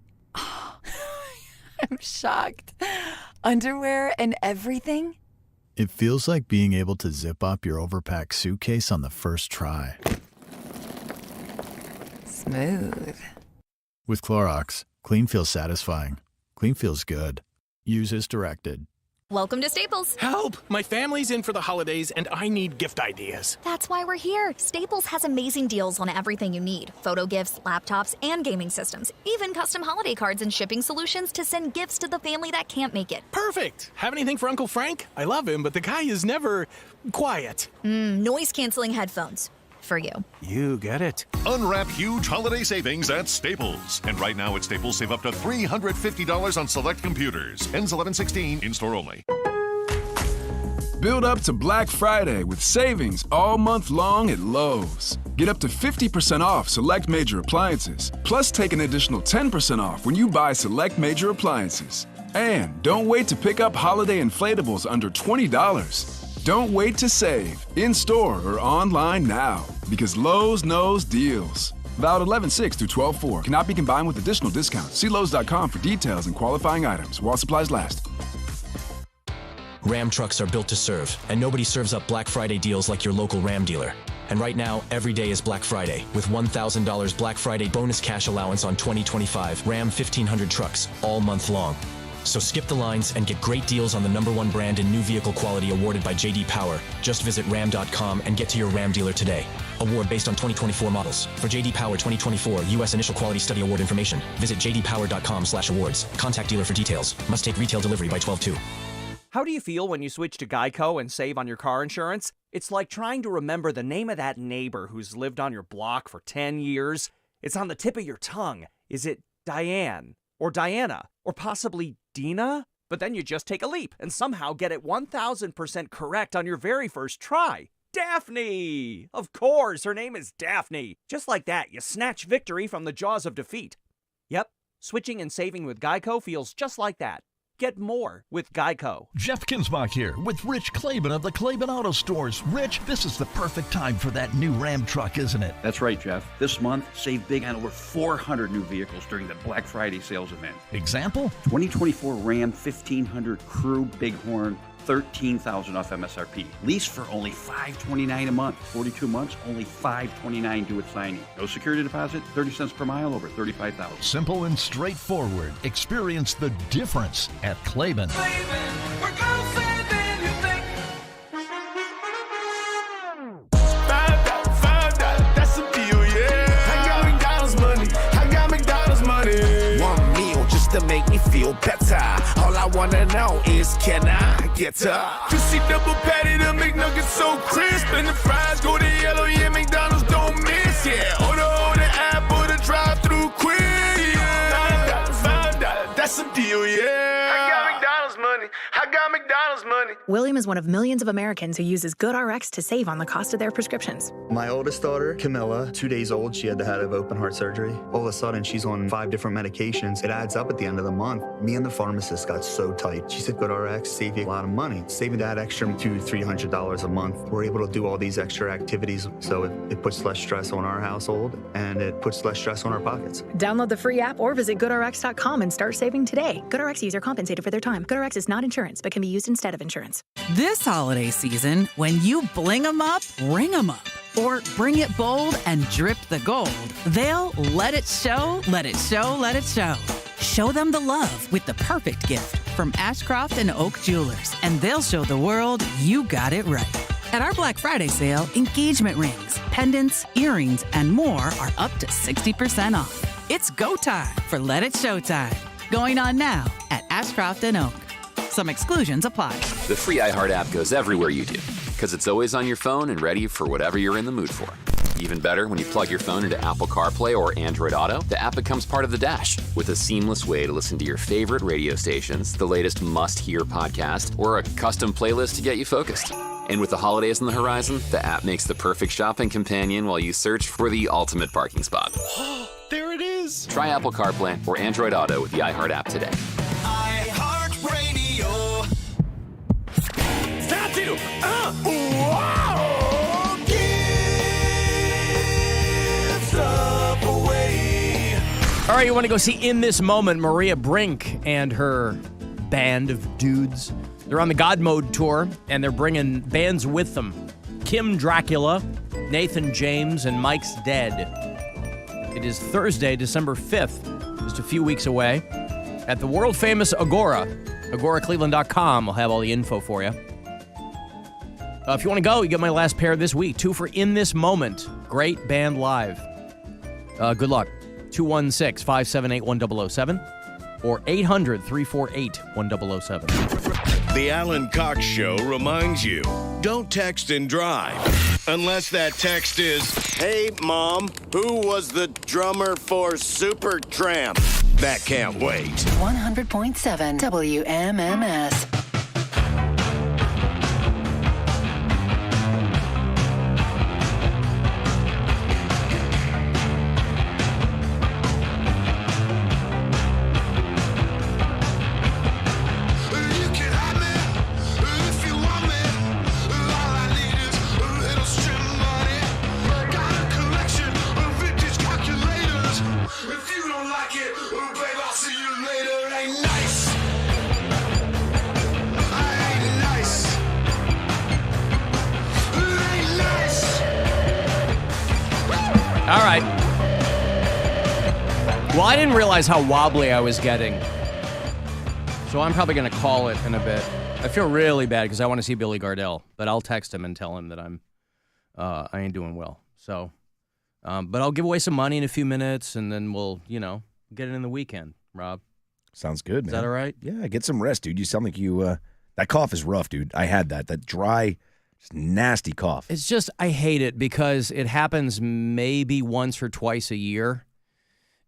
I'm shocked. Underwear and everything? It feels like being able to zip up your overpacked suitcase on the first try. Smooth. With Clorox, clean feels satisfying. Clean feels good. Use as directed. Welcome to Staples. Help! My family's in for the holidays and I need gift ideas. That's why we're here. Staples has amazing deals on everything you need. Photo gifts, laptops, and gaming systems. Even custom holiday cards and shipping solutions to send gifts to the family that can't make it. Perfect! Have anything for Uncle Frank? I love him, but the guy is never quiet. Noise-canceling headphones. For you. You get it. Unwrap huge holiday savings at Staples. And right now at Staples, save up to $350 on select computers. Ends 11/16, in-store only. Build up to Black Friday with savings all month long at Lowe's. Get up to 50% off select major appliances. Plus, take an additional 10% off when you buy select major appliances. And don't wait to pick up holiday inflatables under $20. Don't wait to save, in-store or online now, because Lowe's knows deals. Valid 11/6 through 12/4. Cannot be combined with additional discounts. See Lowe's.com for details and qualifying items while supplies last. Ram trucks are built to serve, and nobody serves up Black Friday deals like your local Ram dealer. And right now, every day is Black Friday, with $1,000 Black Friday bonus cash allowance on 2025 Ram 1500 trucks all month long. So skip the lines and get great deals on the #1 brand in new vehicle quality awarded by J.D. Power. Just visit Ram.com and get to your Ram dealer today. Award based on 2024 models. For J.D. Power 2024 U.S. Initial Quality Study Award information, visit jdpower.com/awards. Contact dealer for details. Must take retail delivery by 12/2. How do you feel when you switch to Geico and save on your car insurance? It's like trying to remember the name of that neighbor who's lived on your block for 10 years. It's on the tip of your tongue. Is it Diane? Or Diana? Or possibly Dina? But then you just take a leap and somehow get it 1,000% correct on your very first try. Daphne! Of course, her name is Daphne. Just like that, you snatch victory from the jaws of defeat. Yep, switching and saving with Geico feels just like that. Get more with Geico. Jeff Kinsbach here with Rich Klaben of the Klaben Auto Stores. Rich, this is the perfect time for that new Ram truck, isn't it? That's right, Jeff. This month, save big on over 400 new vehicles during the Black Friday sales event. Example? 2024 Ram 1500 Crew Bighorn, $13,000 off MSRP. Lease for only $529 a month. 42 months, only $529 due at signing. No security deposit, 30 cents per mile, over $35,000. Simple and straightforward. Experience the difference at Klaben. We're going saving, you think? $5, that's a deal, yeah. I got McDonald's money. One meal just to make me feel better. All I wanna know is, can I get up? Juicy double patty, the McNuggets so crisp, and the fries go to yellow, yeah, McDonald's don't miss, yeah. Order app or the drive-thru quick, yeah. $5, that's a deal, yeah. I got McDonald's money. William is one of millions of Americans who uses GoodRx to save on the cost of their prescriptions. My oldest daughter, Camilla, 2 days old, she had to have open heart surgery. All of a sudden, she's on 5 different medications. It adds up at the end of the month. Me and the pharmacist got so tight. She said, GoodRx save you a lot of money. Saving that extra $200-300 a month. We're able to do all these extra activities, so it puts less stress on our household, and it puts less stress on our pockets. Download the free app or visit GoodRx.com and start saving today. GoodRx user compensated for their time. GoodRx is not insurance, but can be used instead of insurance. This holiday season, when you bling them up, ring them up. Or bring it bold and drip the gold, they'll let it show, let it show, let it show. Show them the love with the perfect gift from Ashcroft & Oak Jewelers, and they'll show the world you got it right. At our Black Friday sale, engagement rings, pendants, earrings, and more are up to 60% off. It's go time for Let It Show time. Going on now at Ashcroft & Oak. Some exclusions apply. The free iHeart app goes everywhere you do, because it's always on your phone and ready for whatever you're in the mood for. Even better, when you plug your phone into Apple CarPlay or Android Auto, the app becomes part of the dash with a seamless way to listen to your favorite radio stations, the latest must-hear podcast, or a custom playlist to get you focused. And with the holidays on the horizon, the app makes the perfect shopping companion while you search for the ultimate parking spot. There it is! Try Apple CarPlay or Android Auto with the iHeart app today. Wow! Gives up away. All right, you want to go see In This Moment, Maria Brink and her band of dudes. They're on the God Mode tour, and they're bringing bands with them. Kim Dracula, Nathan James, and Mike's Dead. It is Thursday, December 5th, just a few weeks away, at the world-famous Agora AgoraCleveland.com will have all the info for you. If you want to go, you get my last pair this week. 2 for In This Moment. Great band live. Good luck. 216-578-1007 or 800-348-1007. The Alan Cox Show reminds you, don't text and drive. Unless that text is, hey, Mom, who was the drummer for Supertramp? That can't wait. 100.7 WMMS. All right. Well, I didn't realize how wobbly I was getting. So I'm probably going to call it in a bit. I feel really bad because I want to see Billy Gardell, but I'll text him and tell him that I ain't doing well. So, but I'll give away some money in a few minutes, and then we'll, get it in the weekend, Rob. Sounds good, man. Is that all right? Yeah, get some rest, dude. You sound like you, that cough is rough, dude. I had that dry, just nasty cough. It's just, I hate it because it happens maybe once or twice a year.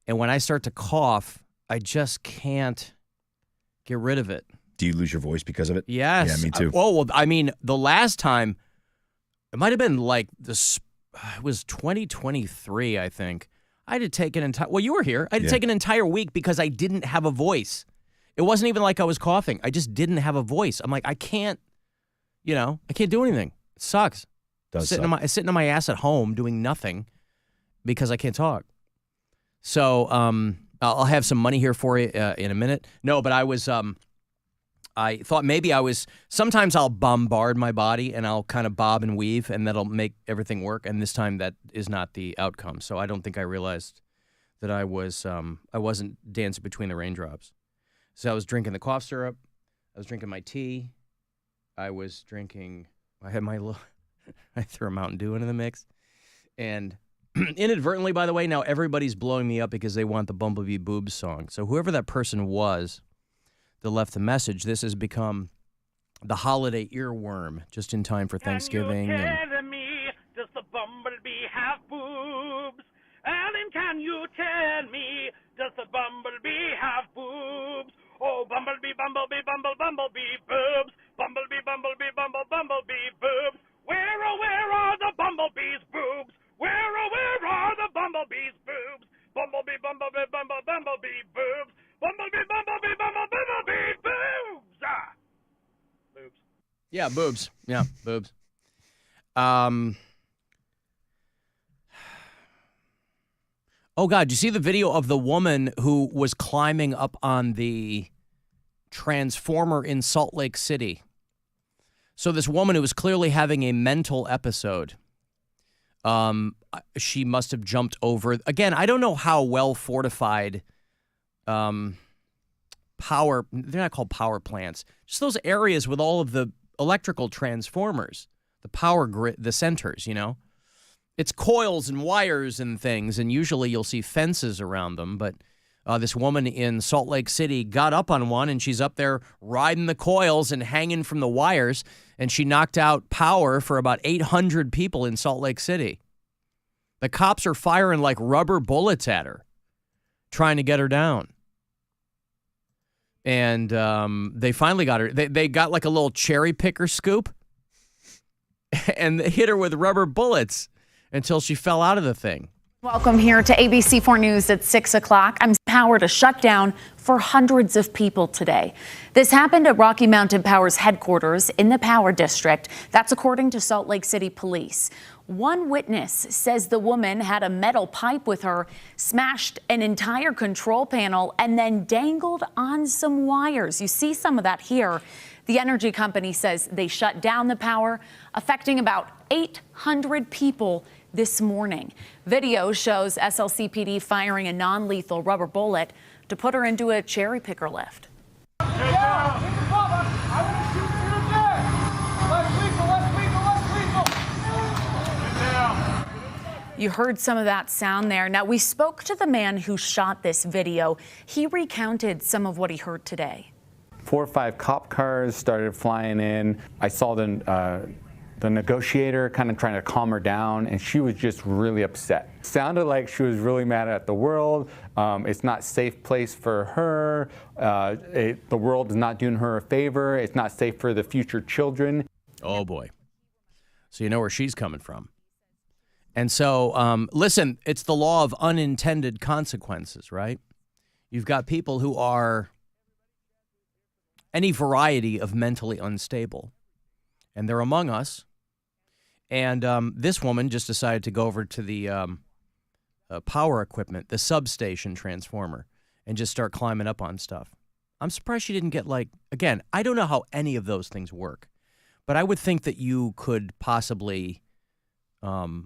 And when I start to cough, I just can't get rid of it. Do you lose your voice because of it? Yes. Yeah, me too. The last time, it might have been like this, it was 2023, I think. I had to take an entire, you were here. I had to take an entire week because I didn't have a voice. It wasn't even like I was coughing. I just didn't have a voice. I'm like, I can't do anything. It sucks. Sitting on my ass at home doing nothing because I can't talk. So I'll have some money here for you in a minute. No, but I thought maybe sometimes I'll bombard my body and I'll kind of bob and weave and that'll make everything work. And this time that is not the outcome. So I don't think I realized that I wasn't dancing between the raindrops. So I was drinking the cough syrup. I was drinking my tea. I had my little, I threw a Mountain Dew into the mix. And inadvertently, by the way, now everybody's blowing me up because they want the Bumblebee Boobs song. So whoever that person was that left the message, this has become the holiday earworm just in time for Thanksgiving. Can you tell me, does the Bumblebee have boobs? Alan, can you tell me, does the Bumblebee have boobs? Oh, Bumblebee, Bumblebee, Bumblebee boobs. Bumblebee, Bumblebee, Bumblebee boobs. Where, oh, where are the Bumblebee's boobs? Where, oh, where are the Bumblebee's boobs? Bumblebee, Bumblebee, Bumblebee boobs. Bumblebee, Bumblebee, Bumblebee boobs. Ah. Boobs. Yeah, boobs. Yeah, boobs. Oh, God, did you see the video of the woman who was climbing up on the transformer in Salt Lake City? So this woman who was clearly having a mental episode, she must have jumped over. Again, I don't know how well fortified they're not called power plants, just those areas with all of the electrical transformers, the power grid, the centers, It's coils and wires and things, and usually you'll see fences around them, but this woman in Salt Lake City got up on one, and she's up there riding the coils and hanging from the wires, and she knocked out power for about 800 people in Salt Lake City. The cops are firing like rubber bullets at her, trying to get her down. And they finally got her. They got like a little cherry picker scoop, and they hit her with rubber bullets until she fell out of the thing. Welcome here to ABC4 News at 6 o'clock. I'm power to shut down for hundreds of people today. This happened at Rocky Mountain Power's headquarters in the Power District. That's according to Salt Lake City Police. One witness says the woman had a metal pipe with her, smashed an entire control panel, and then dangled on some wires. You see some of that here. The energy company says they shut down the power, affecting about 800 people this morning. Video shows SLCPD firing a non-lethal rubber bullet to put her into a cherry picker lift. Get You heard some of that sound there. Now, we spoke to the man who shot this video. He recounted some of what he heard today. 4 or 5 cop cars started flying in. I saw the negotiator kind of trying to calm her down, and she was just really upset. Sounded like she was really mad at the world. It's not a safe place for her. The world is not doing her a favor. It's not safe for the future children. Oh, boy. So you know where she's coming from. And so, listen, it's the law of unintended consequences, right? You've got people who are any variety of mentally unstable, and they're among us. And this woman just decided to go over to the power equipment, the substation transformer, and just start climbing up on stuff. I'm surprised she didn't get, again, I don't know how any of those things work, but I would think that you could possibly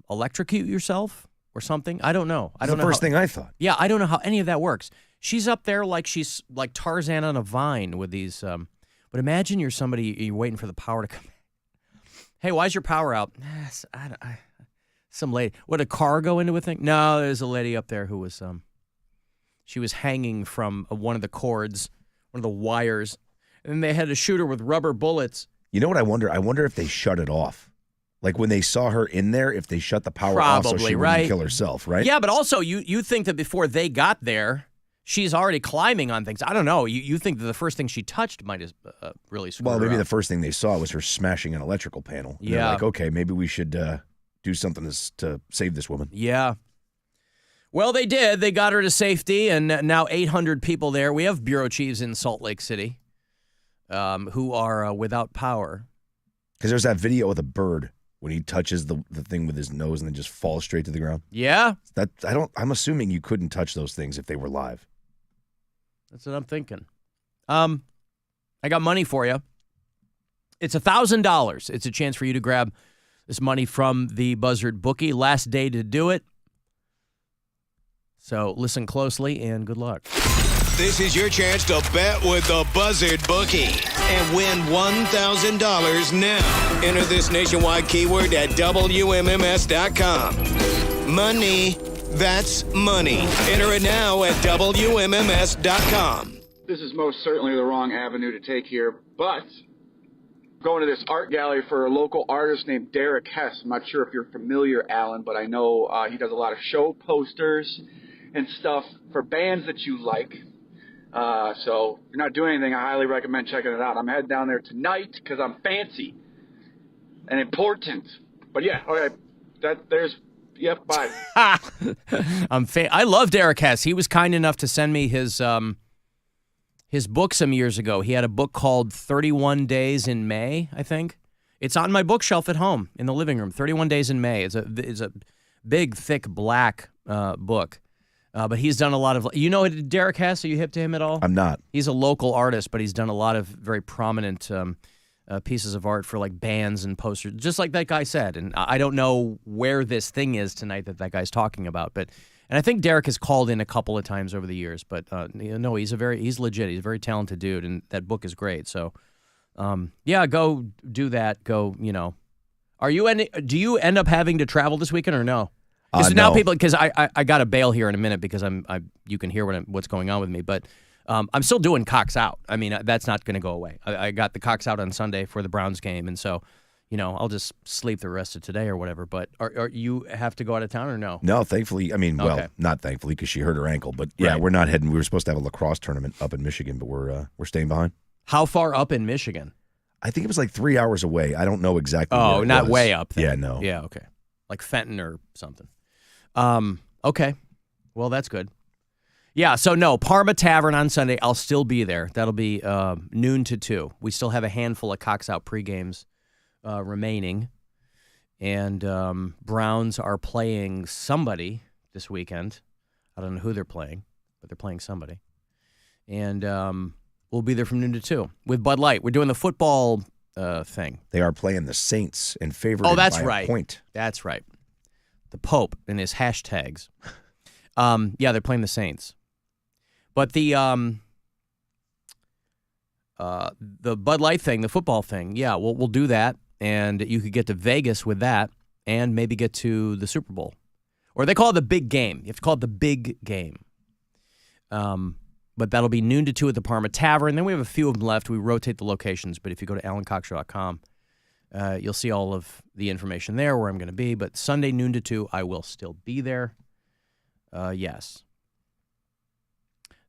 electrocute yourself or something. I don't know. That's the first thing I thought. Yeah, I don't know how any of that works. She's up there like she's like Tarzan on a vine with these. But imagine you're somebody, you're waiting for the power to come. Hey, why's your power out? Some lady. Would a car go into a thing? No, there's a lady up there who was, she was hanging from one of the cords, one of the wires, and they had to shoot her with rubber bullets. You know what I wonder? I wonder if they shut it off. Like when they saw her in there, if they shut the power off so she wouldn't kill herself, right? Yeah, but also you think that before they got there, she's already climbing on things. I don't know. You think that the first thing she touched might have really screwed her maybe up. the first thing they saw was her smashing an electrical panel. And Yeah. they're like, okay, maybe we should do something to save this woman. Yeah. Well, they did. They got her to safety, and now 800 people there. We have bureau chiefs in Salt Lake City who are without power. Because there's that video of the bird when he touches the thing with his nose and then just falls straight to the ground. Yeah. I'm assuming you couldn't touch those things if they were live. That's what I'm thinking. I got money for you. It's $1,000. It's a chance for you to grab this money from the Buzzard bookie. Last day to do it. So listen closely and good luck. This is your chance to bet with the Buzzard bookie and win $1,000 now. Enter this nationwide keyword at WMMS.com. Money. That's money. Enter it now at WMMS.com. This is most certainly the wrong avenue to take here, but going to this art gallery for a local artist named Derek Hess. I'm not sure if you're familiar, Alan, but I know he does a lot of show posters and stuff for bands that you like. So if you're not doing anything, I highly recommend checking it out. I'm heading down there tonight because I'm fancy and important. But yeah, okay, yep, bye. I love Derek Hess. He was kind enough to send me his book some years ago. He had a book called 31 Days in May, I think. It's on my bookshelf at home in the living room. 31 Days in May. It's a big, thick, black book. But he's done a lot of, Derek Hess? Are you hip to him at all? I'm not. He's a local artist, but he's done a lot of very prominent pieces of art for like bands and posters, just like that guy said. And I don't know where this thing is tonight that guy's talking about, and I think Derek has called in a couple of times over the years. But no, he's legit. He's a very talented dude, and that book is great. So, yeah, go do that. Go, do you end up having to travel this weekend or no? Now people, because I got to bail here in a minute because you can hear what's going on with me, but I'm still doing Cox Out. I mean, that's not going to go away. I got the Cox Out on Sunday for the Browns game, and so, I'll just sleep the rest of today or whatever. But are you have to go out of town or no? No, thankfully. I mean, well, not thankfully because she hurt her ankle, but yeah, We're not heading. We were supposed to have a lacrosse tournament up in Michigan, but we're staying behind. How far up in Michigan? I think it was like 3 hours away. I don't know exactly. Oh, where it not was. Way up then. Yeah, no. Yeah, okay. Like Fenton or something. Okay. Well, that's good. Yeah, so no, Parma Tavern on Sunday. I'll still be there. That'll be noon to 2. We still have a handful of Cox Out pregames remaining. And Browns are playing somebody this weekend. I don't know who they're playing, but they're playing somebody. And we'll be there from noon to 2 with Bud Light. We're doing the football thing. They are playing the Saints in favor by a point. That's right. The Pope and his hashtags. Yeah, they're playing the Saints. But the the Bud Light thing, the football thing. Yeah, we'll do that, and you could get to Vegas with that, and maybe get to the Super Bowl, or they call it the big game. You have to call it the big game. But that'll be noon to 2 at the Parma Tavern. Then we have a few of them left. We rotate the locations, but if you go to AlanCoxShow.com, you'll see all of the information there where I'm going to be. But Sunday, noon to 2, I will still be there. Yes.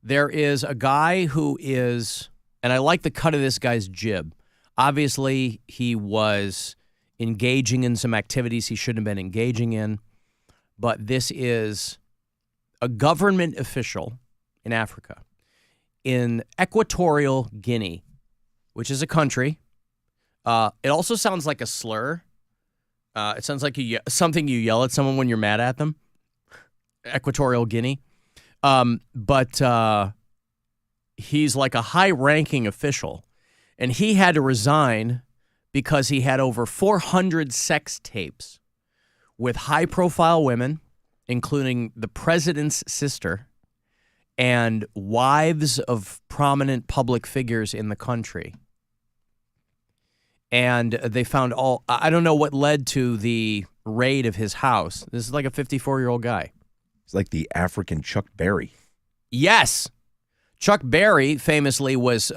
There is a guy who is, and I like the cut of this guy's jib. Obviously, he was engaging in some activities he shouldn't have been engaging in. But this is a government official in Africa, in Equatorial Guinea, which is a country. It also sounds like a slur. It sounds like something you yell at someone when you're mad at them. Equatorial Guinea. But he's like a high-ranking official, and he had to resign because he had over 400 sex tapes with high-profile women, including the president's sister, and wives of prominent public figures in the country. And they found I don't know what led to the raid of his house. This is like a 54-year-old guy. It's like the African Chuck Berry. Yes. Chuck Berry famously was,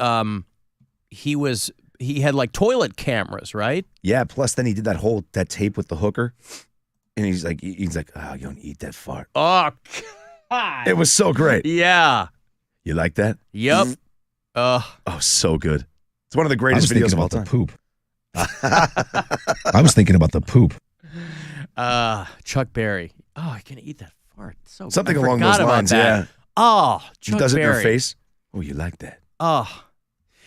he had like toilet cameras, right? Yeah, plus then he did that tape with the hooker. And he's like, oh, you don't eat that fart. Oh, God. It was so great. Yeah. You like that? Yep. Oh, so good. It's one of the greatest videos of all time. Poop. I was thinking about the poop. Chuck Berry. Oh, I can't eat that fart. So something I along those lines. Yeah. Oh, Chuck He does Berry. it in your face. Oh, you like that? Oh,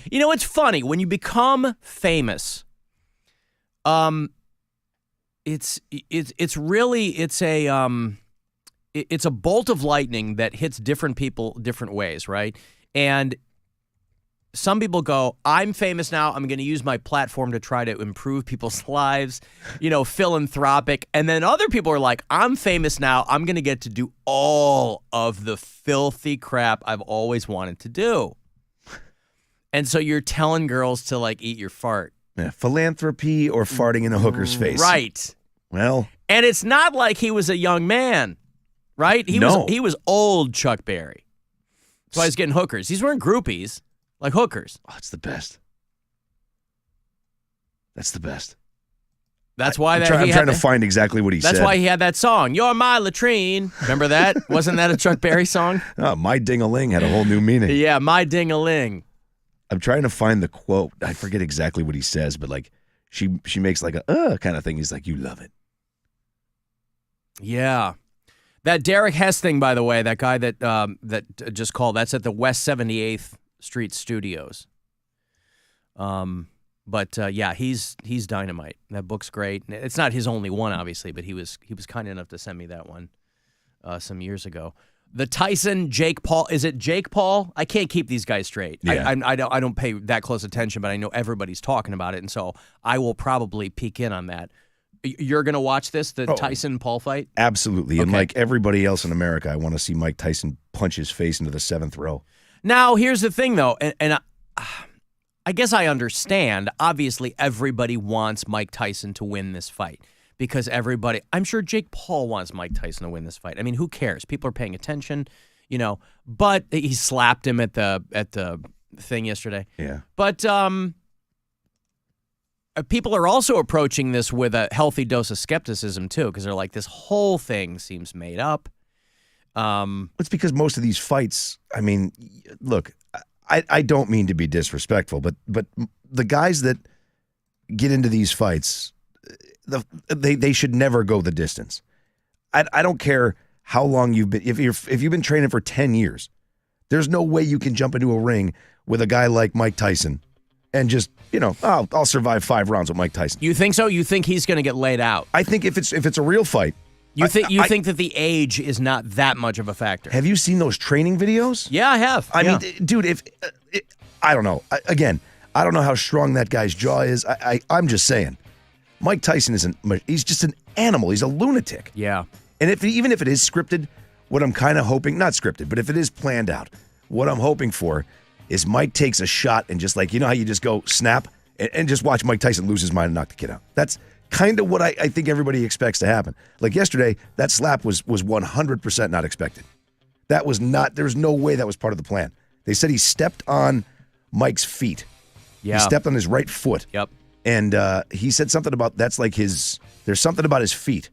you know, it's funny when you become famous. It's a bolt of lightning that hits different people different ways, right? And some people go, I'm famous now. I'm going to use my platform to try to improve people's lives, philanthropic. And then other people are like, I'm famous now. I'm going to get to do all of the filthy crap I've always wanted to do. And so you're telling girls to like eat your fart. Yeah, philanthropy or farting in a hooker's face. Right. Well. And it's not like he was a young man, right? He was old Chuck Berry. That's why he's getting hookers. He's wearing groupies. Like hookers. Oh, it's the best. That's the best. That's why I'm trying to find exactly what he said. That's why he had that song, You're My Latrine. Remember that? Wasn't that a Chuck Berry song? Oh, My Ding-a-ling had a whole new meaning. Yeah, My Ding-a-ling. I'm trying to find the quote. I forget exactly what he says, but like she makes like a kind of thing. He's like, you love it. Yeah. That Derek Hess thing, by the way, that guy that just called, that's at the West 78th Street Studios. But yeah, he's dynamite. That book's great. It's not his only one, obviously, but he was kind enough to send me that one some years ago. The Tyson Jake Paul, is it Jake Paul? I can't keep these guys straight. Yeah. I don't pay that close attention, but I know everybody's talking about it, and so I will probably peek in on that. You're going to watch this, the Tyson Paul fight? Absolutely. Okay. And like everybody else in America, I want to see Mike Tyson punch his face into the seventh row. Now, here's the thing, though, and I guess I understand. Obviously, everybody wants Mike Tyson to win this fight because I'm sure Jake Paul wants Mike Tyson to win this fight. I mean, who cares? People are paying attention, but he slapped him at the thing yesterday. Yeah. But people are also approaching this with a healthy dose of skepticism, too, because they're like, this whole thing seems made up. It's because most of these fights, I mean, look, I don't mean to be disrespectful, but the guys that get into these fights, they should never go the distance. I don't care how long you've been, if you've been training for 10 years, there's no way you can jump into a ring with a guy like Mike Tyson and just, I'll survive 5 rounds with Mike Tyson. You think so? You think he's going to get laid out? I think if it's a real fight. You think that the age is not that much of a factor? Have you seen those training videes? Yeah, I have. I mean, dude, I don't know. I don't know how strong that guy's jaw is. I'm just saying. Mike Tyson he's just an animal. He's a lunatic. Yeah. And even if it is scripted, what I'm kind of hoping, not scripted, but if it is planned out, what I'm hoping for is Mike takes a shot and just like, you know how you just go snap and just watch Mike Tyson lose his mind and knock the kid out. That's kind of what I think everybody expects to happen. Like yesterday, that slap was 100% not expected. That was not, there's no way that was part of the plan. They said he stepped on Mike's feet. Yeah. He stepped on his right foot. Yep. And he said something about, that's like there's something about his feet.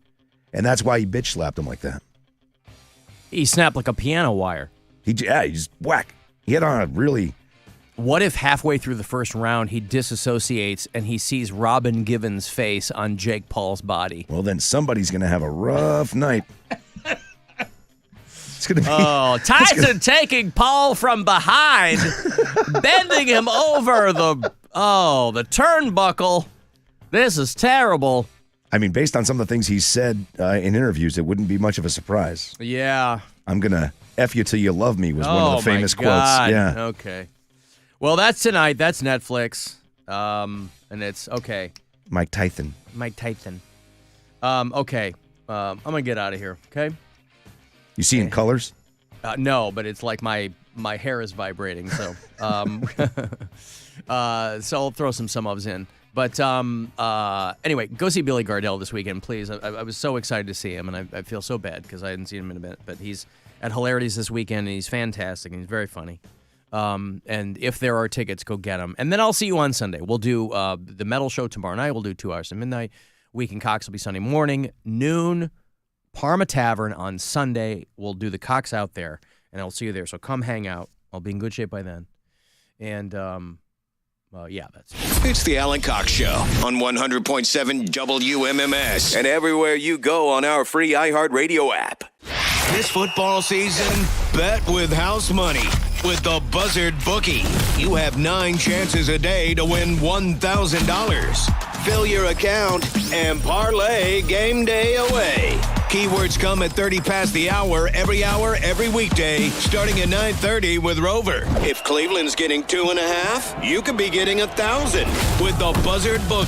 And that's why he bitch slapped him like that. He snapped like a piano wire. He just whack. He had on a really... What if halfway through the first round he disassociates and he sees Robin Givens' face on Jake Paul's body? Well, then somebody's going to have a rough night. It's going to be... Oh, Tyson taking Paul from behind, bending him over the turnbuckle. This is terrible. I mean, based on some of the things he's said in interviews, it wouldn't be much of a surprise. Yeah. I'm going to F you till you love me was one of the famous my God. quotes. Yeah. Okay. Well, that's tonight. That's Netflix. And it's okay. Mike Tyson. Okay. I'm going to get out of here. Okay. You see in colors? No, but it's like my hair is vibrating. So, so I'll throw some ofs in. But anyway, go see Billy Gardell this weekend, please. I was so excited to see him, and I feel so bad because I hadn't seen him in a minute. But he's at Hilarities this weekend, and he's fantastic, and he's very funny. And if there are tickets, go get them. And then I'll see you on Sunday. We'll do the metal show tomorrow night. We'll do 2 hours to midnight. Week in Cox will be Sunday morning, noon, Parma Tavern on Sunday. We'll do the Cox out there, and I'll see you there. So come hang out. I'll be in good shape by then. And, yeah, that's it. It's the Alan Cox Show on 100.7 WMMS and everywhere you go on our free iHeartRadio app. This football season, bet with house money with the Buzzard Bookie. You have 9 chances a day to win $1,000. Fill your account and parlay game day away. Keywords come at 30 past the hour, every weekday, starting at 9:30 with Rover. If Cleveland's getting 2.5, you could be getting 1,000 with the Buzzard Bookie.